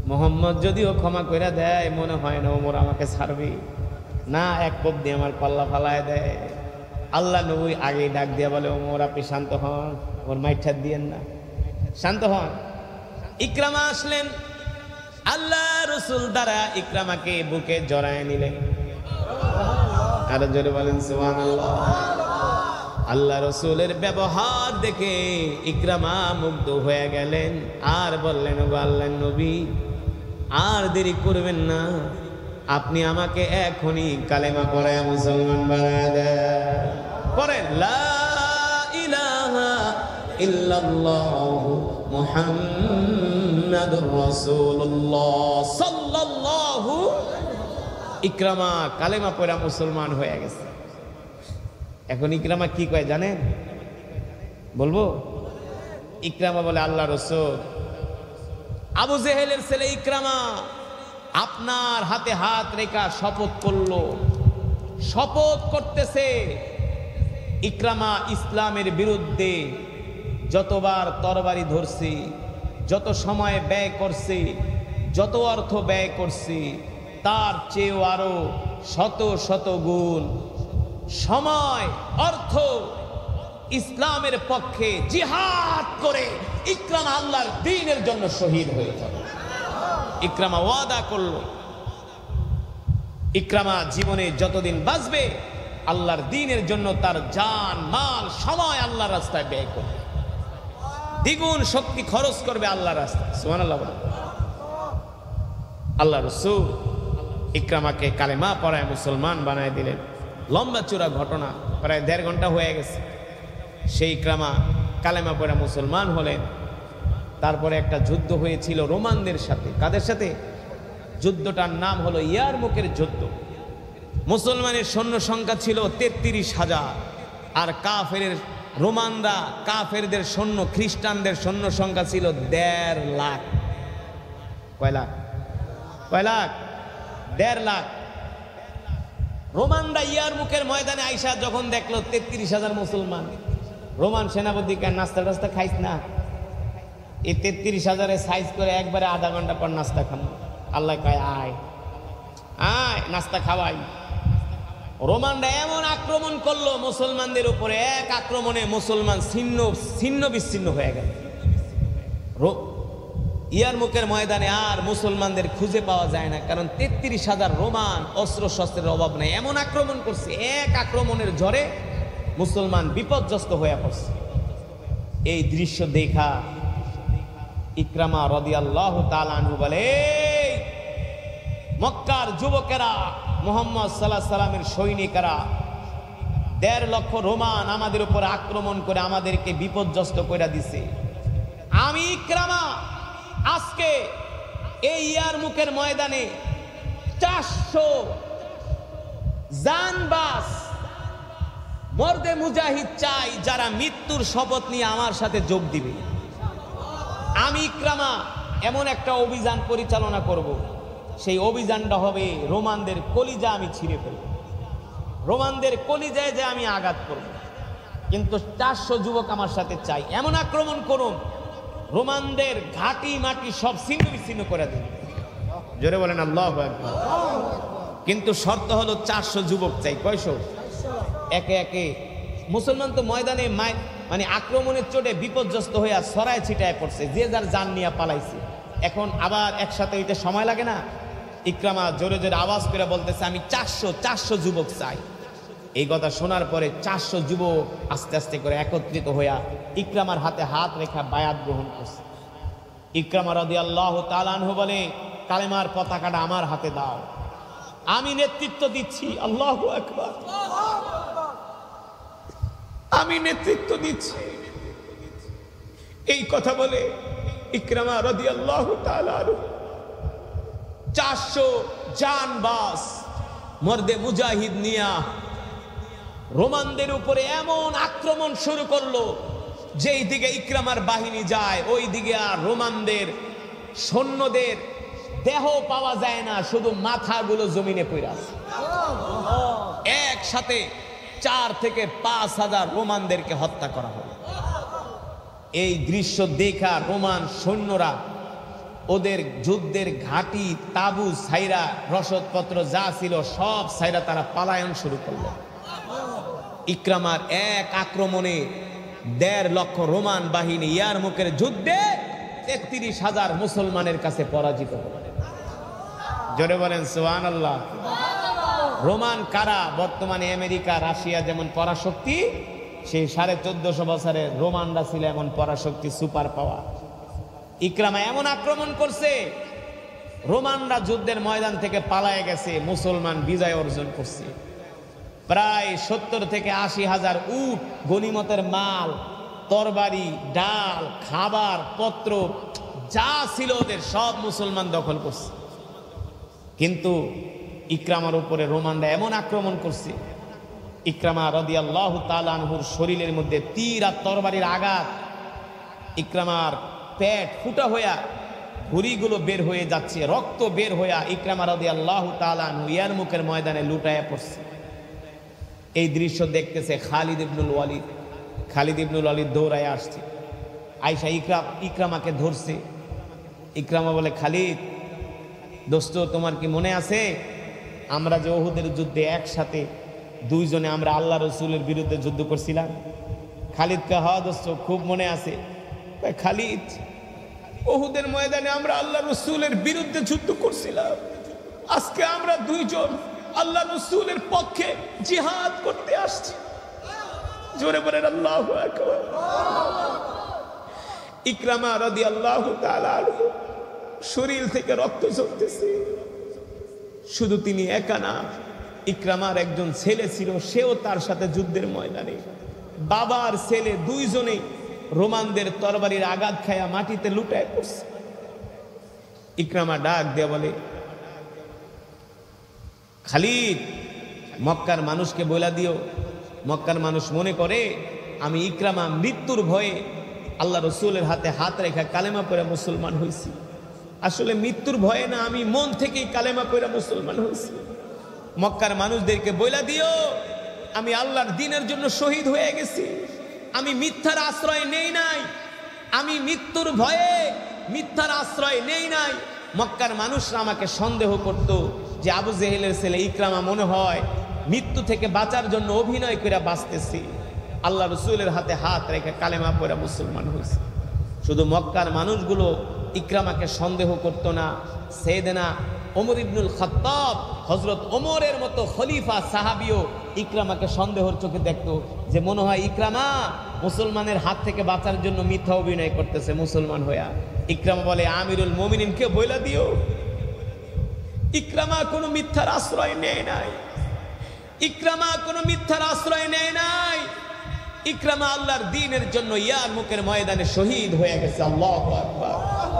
মোহাম্মদ যদিও ক্ষমা করে দেয়, মনে হয় না ওমর আমাকে ছাড়বে না, এক কোপ দিয়ে আমার পাল্লা ফালায় দেয়। আল্লাহ নবী আগে ডাক দিয়ে বলে, ওমর আপনি শান্ত হন, ওর মাইঠা দিয়েন না, শান্ত হন। ইকরামা আসলেন, আল্লাহ রসুল দ্বারা ইকরামাকে বুকে জড়ায় নিলেন। আরো জোরে বলেন সুবহানাল্লাহ। আল্লাহ রসুলের ব্যবহার দেখে ইকরামা মুগ্ধ হয়ে গেলেন, আর বললেন, ওগো আল্লাহর নবী আর দেরি করবেন না, আপনি আমাকে এখনই কালেমা পড়ে মুসলমান বানায় দেন। পড়েন লা ইলাহা ইল্লাল্লাহু মুহাম্মাদুর রাসূলুল্লাহ সাল্লাল্লাহু। ইকরামা কালেমা পড়া মুসলমান হয়ে গেছে। এখন ইকরামা কি কয় জানেন? বলবো? ইকরামা বলে, আল্লাহ রাসূল, আবু জেহেলের ছেলে ইকরামা আপনার হাতে হাত রেখা শপথ করলো, শপথ করতেছে ইকরামা ইসলামের বিরুদ্ধে যতবার তরবারি ধরছে, যত সময় ব্যয় করছে, যত অর্থ ব্যয় করছে, তার চেয়েও আরো শত শত গুণ সময় অর্থ ইসলামের পক্ষে জিহাদ করে ইকরামা আল্লাহর দ্বীনের জন্য শহীদ হয়ে যাবে। ইকরামা ওয়াদা করলো, ইকরামা জীবনে যতদিন বাঁচবে আল্লাহর দ্বীনের জন্য তার জান মাল সময় আল্লাহর রাস্তায় ব্যয় করবে, দ্বিগুণ শক্তি খরচ করবে আল্লাহর রাস্তায়। সুবহানাল্লাহ। আল্লাহ রাসূল ইকরামাকে কালেমা পড়ায় মুসলমান বানায় দিলেন। লম্বা চূড়া ঘটনা, প্রায় 1.5 ঘন্টা হয়ে গেছে। সেই ইকরামা কালেমা পড়া মুসলমান হলেন। তারপরে একটা যুদ্ধ হয়েছিল রোমানদের সাথে। কাদের সাথে? যুদ্ধটার নাম হলো ইয়ারমুকের যুদ্ধ। মুসলমানের সৈন্য সংখ্যা ছিল 33,000, আর কাফেরের রোমানরা কাফেরদের সৈন্য, খ্রিস্টানদের সৈন্য সংখ্যা ছিল 1.5 লাখ। কয় লাখ? 1.5 লাখ। রোমানরা ইয়ারমুকের ময়দানে আইসা যখন দেখলো 33,000 মুসলমান, রোমান সেনাপতি কেন নাস্তা টাস্তা খাইস না, এই 33,000 সাইজ করে একবারে আধা ঘন্টা পর নাস্তা খাবো। আল্লাহ কয় আয় আয় নাস্তা খাওয়াই। রোমানরা এমন আক্রমণ করলো মুসলমানদের উপরে, এক আক্রমণে মুসলমান ছিন্ন বিচ্ছিন্ন হয়ে গেল। ইয়ারমুকের ময়দানে আর মুসলমানদের খুঁজে পাওয়া যায় না, কারণ 33,000 রোমান অস্ত্র শস্ত্রের অভাব নেই। এমন আক্রমণ করছে, এক আক্রমণের ঝড়ে মুসলমান বিপর্যস্ত হয়ে পড়ছে। এই দৃশ্য দেখা ইকরামা রাদিয়াল্লাহু তাআলা আনহু বলে, মক্কার যুবকেরা, মুহাম্মদ সাল্লাল্লাহু আলাইহি সাল্লামের সৈনিকেরা, 1.5 লক্ষ রোমান আমাদের উপর আক্রমণ করে আমাদেরকে বিপর্যস্ত করে দিছে। আমি ইকরামা আজকে এই ইয়ারমুকের ময়দানে 400 জানবাস মর্দে মুজাহিদ চাই, যারা মৃত্যুর শপথ নিয়ে আমার সাথে যোগ দিবে। আমি ইকরামা এমন একটা অভিযান পরিচালনা করব, সেই অভিযানটা হবে রোমানদের কলিজা আমি ছিঁড়ে ফেলব, রোমানদের কলিজায় যে আমি আঘাত করব। কিন্তু 400 যুবক আমার সাথে চাই। এমন আক্রমণ করুন রোমানদের ঘাটি মাটি সব ছিন্ন বিচ্ছিন্ন করে দেবে। জোরে বলেন আল্লাহু আকবার। কিন্তু শর্ত হলো 400 যুবক চাই। কয়শো? একে একে মুসলমান তো ময়দানে মানে আক্রমণের চোটে বিপর্যস্ত হইয়া ছড়ায় ছিটায় পড়ছে, যে যার জান নিয়ে পালাইছে। এখন আবার একসাথে হইতে সময় লাগে না। ইকরামা জোরে জোরে আওয়াজ করে বলতেছে, আমি 400 যুবক চাই। এই কথা শোনার পরে 400 যুবক আস্তে আস্তে করে একত্রিত হইয়া ইকরামার হাতে হাত রেখা বায়াত গ্রহণ করছে। ইকরামা রাদিয়াল্লাহু তাআলা আনহু বলে, কালেমার পতাকাটা আমার হাতে দাও, আমি নেতৃত্ব দিচ্ছি। আল্লাহু আকবার। আমি নেতৃত্ব দিচ্ছি। এই কথা বলে ইকরামা রাদিয়াল্লাহু তাআলা আনহু 400 জানবাজ মর্দে মুজাহিদ নিয়া রোমানদের উপরে এমন আক্রমণ শুরু করলো, যেই দিকে ইকরামার বাহিনী যায় ওই দিকে আর রোমানদের সৈন্যদের দেহ পাওয়া যায় না, শুধু মাথাগুলো জমিনে পড়ে আছে। একসাথে 4 থেকে 5,000 রোমানদেরকে হত্যা করা হলো। এই দৃশ্য দেখা রোমান সৈন্যরা ওদের যুদ্ধের ঘাঁটি, তাবু ছাইরা, রসদপত্র যা ছিল সব ছাইরা তারা পালায়ন শুরু করলো। ইকরামার এক আক্রমণে 1.5 লক্ষ রোমান বাহিনী ইয়ারমুকের যুদ্ধে 33,000 মুসলমানের কাছে পরাজিত হল। জোরে বলেন সুবহানাল্লাহ। রোমান কারা? বর্তমানে আমেরিকা, রাশিয়া যেমন পরাশক্তি, সেই 1450 বছরের রোমানরা ছিল এমন পরাশক্তি, সুপার পাওয়ার। ইকরামা এমন আক্রমণ করছে, রোমানরা যুদ্ধের ময়দান থেকে পালায়ে গেছে, মুসলমান বিজয় অর্জন করছে। প্রায় 70 থেকে 80 হাজার উট, গনিমতের মাল, তরবারি, ডাল, খাবার পত্র যা ছিল ওদের সব মুসলমান দখল করছে। কিন্তু ইকরামার উপরে রোমানরা এমন আক্রমণ করছে, ইকরামা রাদিয়াল্লাহু তাআলা আনহুর শরীরের মধ্যে তীর আর তরবারির আঘাত, ইকরামার পেট ফুটা হইয়া ভুঁড়িগুলো বের হয়ে যাচ্ছে, রক্ত বের হইয়া ইকরামা রাদিয়াল্লাহু তাআলা আনহু ইয়ারমুকের ময়দানে লুটায়া পড়ছে। এই দৃশ্য দেখতেছে খালিদ ইবনুল ওয়ালিদ। খালিদ ইবনুল ওয়ালিদ দৌড়ায় আসছে, আয়েশা ইকরামাকে ধরছে। ইকরামা বলে, খালিদ দোস্ত, তোমার কি মনে আছে আমরা যে উহুদের যুদ্ধে একসাথে দুইজনে আমরা আল্লাহ রসুলের বিরুদ্ধে যুদ্ধ করছিলাম? খালিদকে, হ্যাঁ দোস্ত, খুব মনে আছে। খালিদ, উহুদের ময়দানে আমরা আল্লাহ রসুলের বিরুদ্ধে যুদ্ধ করছিলাম, আজকে আমরা দুইজন আল্লাহ রসুলের পক্ষে জিহাদ করতে আসছি। জোরে বলেন আল্লাহু আকবার। ইকরামা রাদিয়াল্লাহু তাআলা আনহু শরীর থেকে রক্ত ঝরতেছে। শুধু তিনি একা না, ইকরামার একজন ছেলে ছিল, সেও তার সাথে যুদ্ধের ময়দানে। বাবার ছেলে দুইজনেই রোমানদের তরবারির আঘাত খায়া মাটিতে লুটায় পড়ছে। ইকরামা ডাক দিয়ে বলে, খালিদ, মক্কার মানুষকে বলে দিও, মক্কার মানুষ মনে করে আমি ইকরামা মৃত্যুর ভয়ে আল্লাহ রসুলের হাতে হাত রেখা কালেমা পড়ে মুসলমান হয়েছি। আসলে মৃত্যুর ভয়ে না, আমি মন থেকেই কালেমা পড়ে মুসলমান হয়েছি। মক্কার মানুষদেরকে বলে দিও আমি আল্লাহর দ্বীনের জন্য শহীদ হয়ে গেছি, আমি মিথ্যার আশ্রয় নেই নাই, আমি মৃত্যুর ভয়ে মিথ্যার আশ্রয় নেই নাই। মক্কার মানুষরা আমাকে সন্দেহ করত যে আবু জেহেলের ছেলে ইকরামা মনে হয় মৃত্যু থেকে বাঁচার জন্য অভিনয় করে বাঁচতেছি। আল্লাহ রসুলের হাতে হাত রেখে কালেমা পড়ে মুসলমান হয়েছে। শুধু মক্কার মানুষগুলো ইকরামাকে সন্দেহ করতো না, সাইয়েদনা ওমর ইবনুল খাত্তাব, হযরত ওমরের মতো খলিফা সাহাবীও ইকরামাকে সন্দেহের চোখে দেখতো, যে মনে হয় ইকরামা মুসলমানের হাত থেকে বাঁচার জন্য মিথ্যা অভিনয় করতেছে মুসলমান হইয়া। ইকরামা বলে, আমিরুল মুমিনিনকে বইলা দিও ইকরামা কোনো মিথ্যার আশ্রয় নেয় নাই, ইকরামা কোনো মিথ্যার আশ্রয় নেয় নাই। ইকরামা আল্লাহর দ্বীনের জন্য ইয়ারমুকের ময়দানে শহীদ হয়ে গেছে। আল্লাহু আকবার।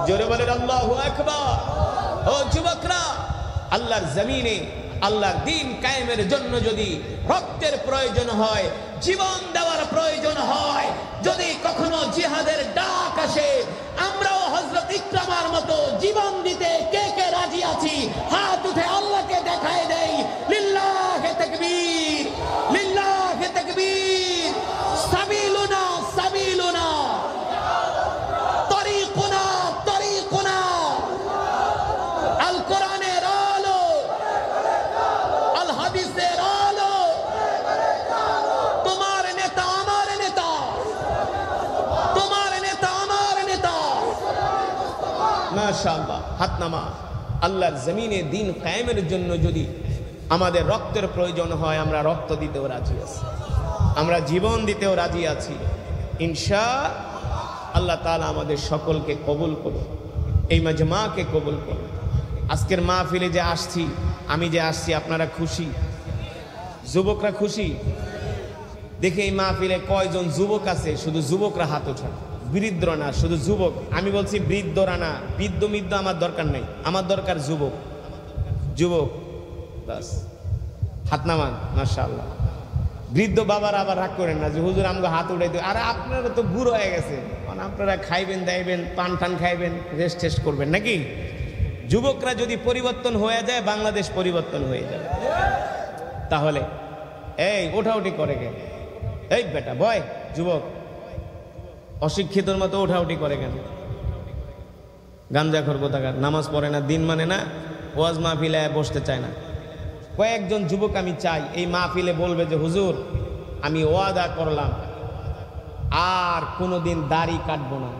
জোরে বলেন আল্লাহু আকবার। ও যুবকরা, আল্লাহর জমিনে আল্লাহর দ্বীন কায়েমের জন্য যদি রক্তের প্রয়োজন হয়, জীবন দেওয়ার প্রয়োজন হয়, যদি কখনো জিহাদের ডাক আসে, আমরাও হযরত ইকরামার মতো জীবন দিতে কে কে রাজি আছি? হাত উঠে আল্লাহকে দেখায় দেই। লিল্লাহি তাকবীর, লিল্লাহি তাকবীর। সাবিলুনা সাবিলুনা, তরিকুনা তরিকুনা। আল কোরআনের আলো, আল হাদিসের আলো, তোমার নেতা আমার নেতা, তোমার নেতা আমার নেতা। মাশাআল্লাহ, হাত নামা। আল্লাহর জমিনে দ্বীন কায়েমের জন্য যদি আমাদের রক্তের প্রয়োজন হয়, আমরা রক্ত দিতেও রাজি আছি, আমরা জীবন দিতেও রাজি আছি। ইনশাআল্লাহ তাআলা আমাদের সকলকে কবুল করুন, এই মাজমাকে কবুল করুন। আজকের মাহফিলে যে আসছি, আমি যে আসছি, আপনারা খুশি? যুবকরা খুশি? দেখে এই মাহফিলে কয়জন যুবক আছে? শুধু যুবকরা হাত ওঠান, বৃদ্ধরা না, শুধু যুবক। আমি বলছি বৃদ্ধরা না, বৃদ্ধ মিদ্ধ আমার দরকার নেই, আমার দরকার যুবক। যুবক বাস, হাত নামান। মাশাআল্লাহ। বৃদ্ধ বাবার আবার রাগ করেন না যে হুজুর আমাকে হাত উঠাই দেবে। আরে আপনারা তো বুড়ো হয়ে গেছে, আপনারা খাইবেন দাইবেন, পান টান খাইবেন, রেস্ট টেস্ট করবেন নাকি? যুবকরা যদি পরিবর্তন হয়ে যায়, বাংলাদেশ পরিবর্তন হয়ে যাবে। তাহলে এই ওঠাউঠি করে কেন? এই বেটা বয়, যুবক অশিক্ষিতর মতো ওঠাউঠি করে কেন? গাঞ্জাখোর কোথাকার, নামাজ পড়ে না, দিন মানে না, ওয়াজ মাহফিলে বসতে চায় না। কয়েকজন যুবক আমি চাই এই মাহফিলে বলবে যে হুজুর আমি ওয়াদা করলাম আর কোনোদিন দাড়ি কাটবো না।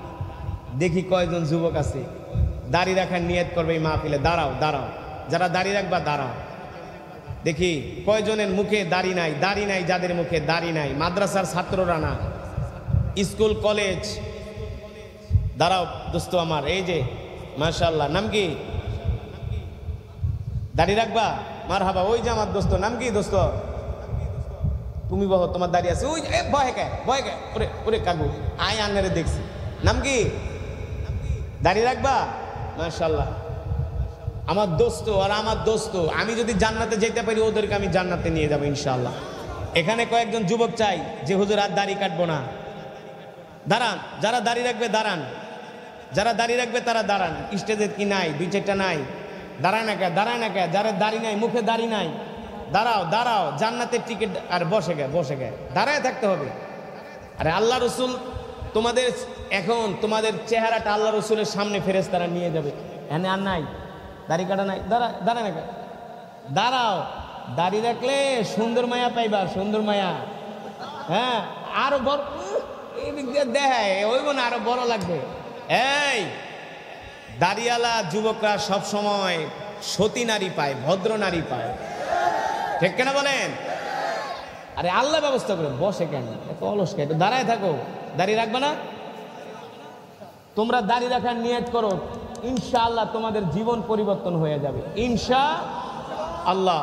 দেখি কয়জন যুবক আছে দাড়ি রাখার নিয়ত করবে এই মাহফিলে। দাঁড়াও দাঁড়াও, যারা দাড়ি রাখবা দাঁড়াও, দেখি কয়জনের মুখে দাড়ি নাই। দাড়ি নাই যাদের মুখে দাড়ি নাই, মাদ্রাসার ছাত্ররা না, স্কুল কলেজ। দাঁড়াও দোস্ত আমার, এই যে মাশাআল্লাহ, নাম কি? দাড়ি রাখবা? মারহাবা। ওই যে আমার দোস্ত, নাম কি দোস্ত? তুমি বহ, তোমার দাঁড়িয়ে আছে ওই ভয় কে ওরে ওরে কাকু আয় আন্নারে দেখছি। নাম কি? দাঁড়িয়ে রাখবা? মাশাআল্লাহ, আমার দোস্ত আর আমার দোস্ত, আমি যদি জান্নাতে যেতে পারি ওদেরকে আমি জান্নাতে নিয়ে যাবো ইনশাআল্লাহ। এখানে কয়েকজন যুবক চাই যে হুজুর আর দাড়ি কাটবো না, দাঁড়ান। যারা দাঁড়িয়ে রাখবে দাঁড়ান, যারা দাঁড়িয়ে রাখবে তারা দাঁড়ান। স্টেজে কি নাই? 2-4টা নাই? দাঁড়ায় না কে, দাঁড়ায় না কে? যারা দাড়ি নাই, মুখে দাড়ি নাই, দাঁড়াও দাঁড়াও, জান্নাতের টিকিট। আর বসে গে দাঁড়ায় থাকতে হবে। আরে আল্লাহ রসুল তোমাদের, এখন তোমাদের চেহারাটা আল্লাহ রসুলের সামনে ফেরেশতারা নিয়ে যাবে। এনে আর নাই, দাড়ি কাটা নাই, দাঁড়ায় না কে? দাঁড়াও, দাড়ি রাখলে সুন্দর মায়া পাইবা, সুন্দর মায়া। হ্যাঁ, আরো বড় এই দিক দিয়ে দেখায় ওই মনে আরো বড় লাগবে। এই দাড়িওয়ালা যুবকরা সবসময় সতী নারী পায়, ভদ্র নারী পায়, ঠিক কেনা বলেন? আরে আল্লাহ ব্যবস্থা করে। বসে কেন এত অলস কেন? দাঁড়ায় থাকো। দাড়ি রাখবে না? তোমরা দাড়ি রাখার নিয়ত করো, ইনশাআল্লাহ তোমাদের জীবন পরিবর্তন হয়ে যাবে ইনশাআল্লাহ।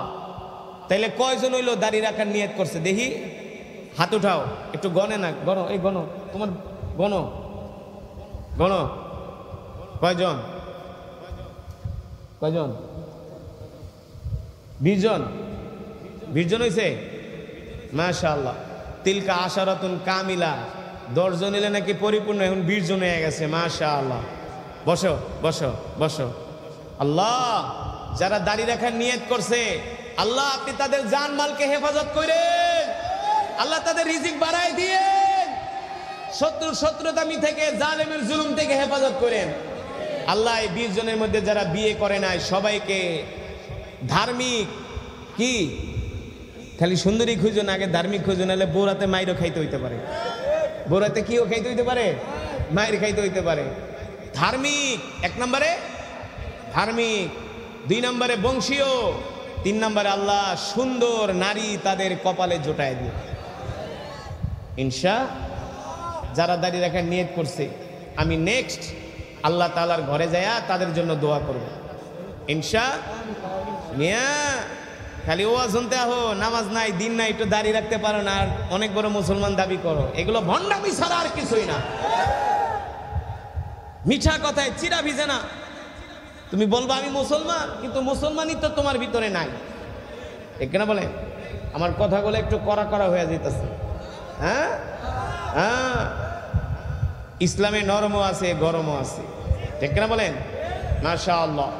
তাইলে কয়জন হইলো দাড়ি রাখার নিয়ত করছে? দেখি হাত উঠাও, একটু গনে না, গনো, এই গনো, তোমার গনো গনো, কয়জন? কয়জন? 20 জন? 20 জন হয়েছে? মাশাআল্লাহ, তিলকা আশারাতুন কামিলা। 10 জন এলে নাকি পরিপূর্ণ, এখন 20 জন হয়ে গেছে। মাশাআল্লাহ, বসো বসো বসো। আল্লাহ, যারা দাড়ি রাখার নিয়ত করছে, আল্লাহ আপনি তাদের জান মালকে হেফাজত করেন, আল্লাহ তাদের রিজিক বাড়ায় দিয়েন, শত্রুর শত্রুতামি থেকে, জালেমের জুলুম থেকে হেফাজত করেন। আল্লাহ এই 20 জনের মধ্যে যারা বিয়ে করে নাই সবাইকে ধার্মিক, কি খালি সুন্দরী খুঁজো না, আগে ধার্মিক খুঁজো, নাহলে বৌরাতে মাইরও খাইতে হইতে পারে। বৌরাতে কিও খাইতে হইতে পারে, মায়ের খাইতে হইতে পারে। ধার্মিক 1 নম্বরে, ধার্মিক 2 নম্বরে বংশীয়, 3 নম্বরে আল্লাহ সুন্দর নারী তাদের কপালে জোটায় দিয়ে ইনশা। যারা দাঁড়িয়ে রাখার নিয়ত করছে, আমি নেক্সট আল্লাহ তাআলার ঘরে যায়া তাদের জন্য দোয়া করব ইনশা। মিয়া খালি ওয়াজ শুনতে আহো, নামাজ নাই, দিন নাই, একটু দাঁড়িয়ে রাখতে পারো না, আর অনেক বড় মুসলমান দাবি করো, এগুলো ভণ্ডামি ছাড়া আর কিছুই না। মিঠা কথায় চিরা ভিজে না। তুমি বলবা আমি মুসলমান, কিন্তু মুসলমানই তো তোমার ভিতরে নাই, ঠিক না বলে? আমার কথাগুলো একটু কড়া কড়া হয়ে যেতেছে। হ্যাঁ হ্যাঁ, ইসলামে নরমও আছে, গরমও আছে, ঠিক না বলেন? মাশাআল্লাহ,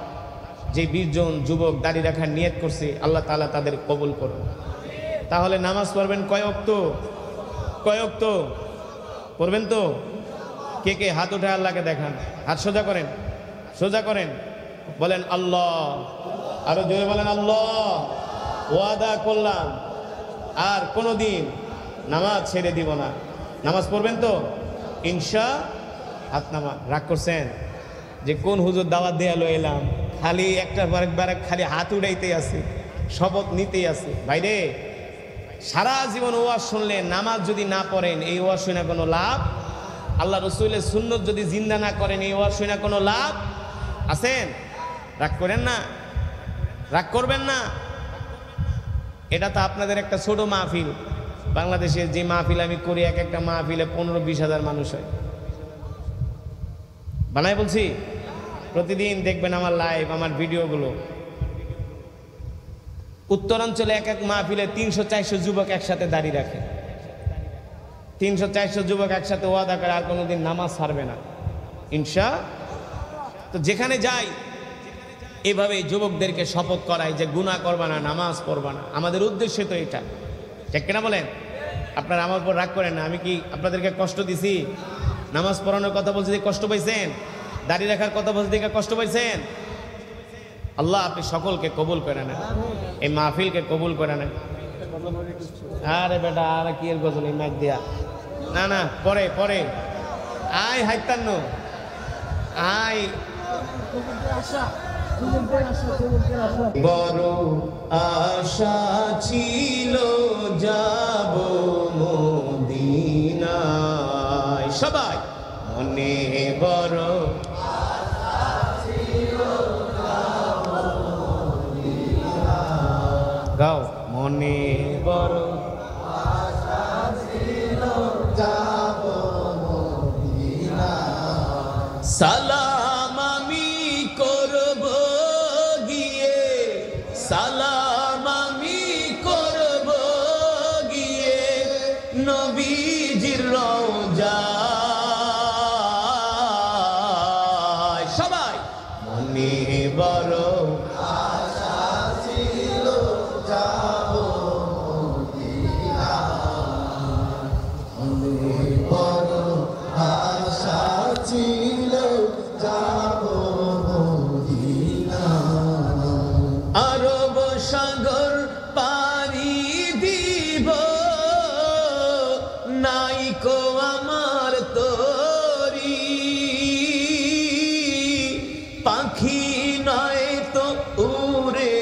যে 20 জন যুবক দাড়ি রাখার নিয়ত করছে, আল্লাহ তাআলা তাদের কবুল করুন। তাহলে নামাজ পড়বেন কয় ওয়াক্ত? কয় ওয়াক্ত পড়বেন? তো কে কে হাত উঠে আল্লাহকে দেখান, হাত সোজা করেন, সোজা করেন, বলেন আল্লাহ, আরো জোরে বলেন আল্লাহ, ওয়াদা করলাম আর কোনোদিন নামাজ ছেড়ে দিব না। নামাজ পড়বেন তো ইনশা। হাত নামা। রাগ করছেন যে কোন হুজুর দাওয়াত দিয়ে এলাম, খালি একটা বার খালি হাত উড়াইতে আছে, শপথ নিতেই আছে। ভাইরে, সারা জীবন ওয়াজ শুনলে নামাজ যদি না পড়েন, এই ওয়াজ শুনে কোনো লাভ? আল্লাহ রসুলের সুন্নত যদি জিন্দা না করেন, এই ওয়াজ শুনে কোনো লাভ আছেন? রাগ করেন না, রাগ করবেন না। এটা তো আপনাদের একটা ছোট মাহফিল। বাংলাদেশের যে মাহফিল আমি করি, এক একটা মাহফিলে 15-20 হাজার মানুষ হয়। বানাই বলছি, প্রতিদিন দেখবেন আমার লাইভ, আমার ভিডিওগুলো। উত্তরাঞ্চলে এক এক মাহফিলে 300-400 যুবক একসাথে দাঁড়িয়ে রাখে। 300-400 যুবক একসাথে ওয়াদা করে আর কোনোদিন নামাজ ছাড়বে না ইনশা। তো যেখানে যাই এভাবে যুবকদেরকে শপথ করাই যে গুনাহ করবা না, নামাজ পড়বা না। আমাদের উদ্দেশ্য তো এটা, ঠিক কিনা বলেন? আপনারা আমার উপর রাগ করেন না। আমি কি আপনাদেরকে কষ্ট দিছি? নামাজ পড়ানোর কথা বলছি, কষ্ট পাইছেন? দাঁড়িয়ে রাখার কথা বলছি, কষ্ট পাইছেন? আল্লাহ আপনি সকলকে কবুল করে নেন, এই মাহফিলকে কবুল করে নেন। আরে বেটা, আর কি এর গজল এই মাইক দিয়া? না না, পরে পরে আয় হাইতান্ন আয়। বড় আশা ছিল যাব মদিনায়, সবাই মনে বড় গাও, মনে বড় মনে বড় আশা ছিল যাব মদিনা মনে বড় আশা ছিল যাব মদিনা আরব সাগর পাড়ি দিব নাইকো আমার তরি পাখি নয় তো উড়ে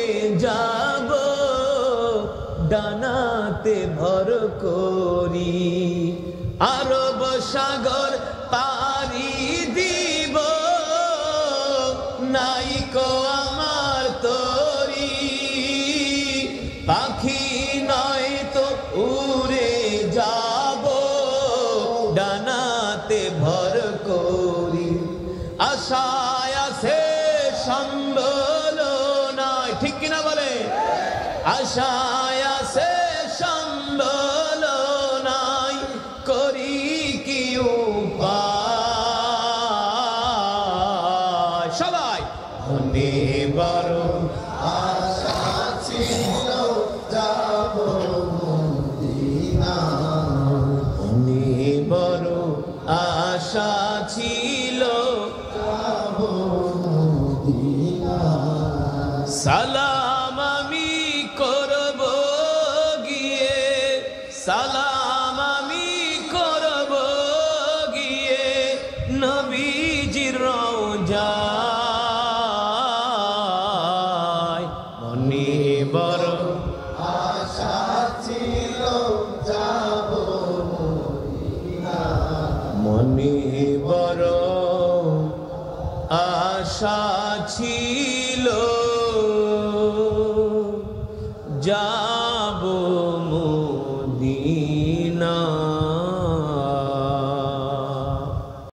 যাব ডানাতে ভর করি আরব সাগর পাড়ি দিব নাইকো আমার তরি পাখি নয় তো উড়ে যাব ডানাতে ভর করি আশায় আছে সম্বল নাই ঠিক কিনা বলে আশায় আছে সম্বল নাই করি কি উপায় সবাই মনে বড় আশা ছিল যাব মদিনা মনে বড় আশা ছিল যাব মদিনা সালাম আমি করব গিয়ে সালাম আমি করব গিয়ে নবীজির রওজায় মনে বড় আশা ছিল যাব মদিনা মনে বড় আশা ছিল যা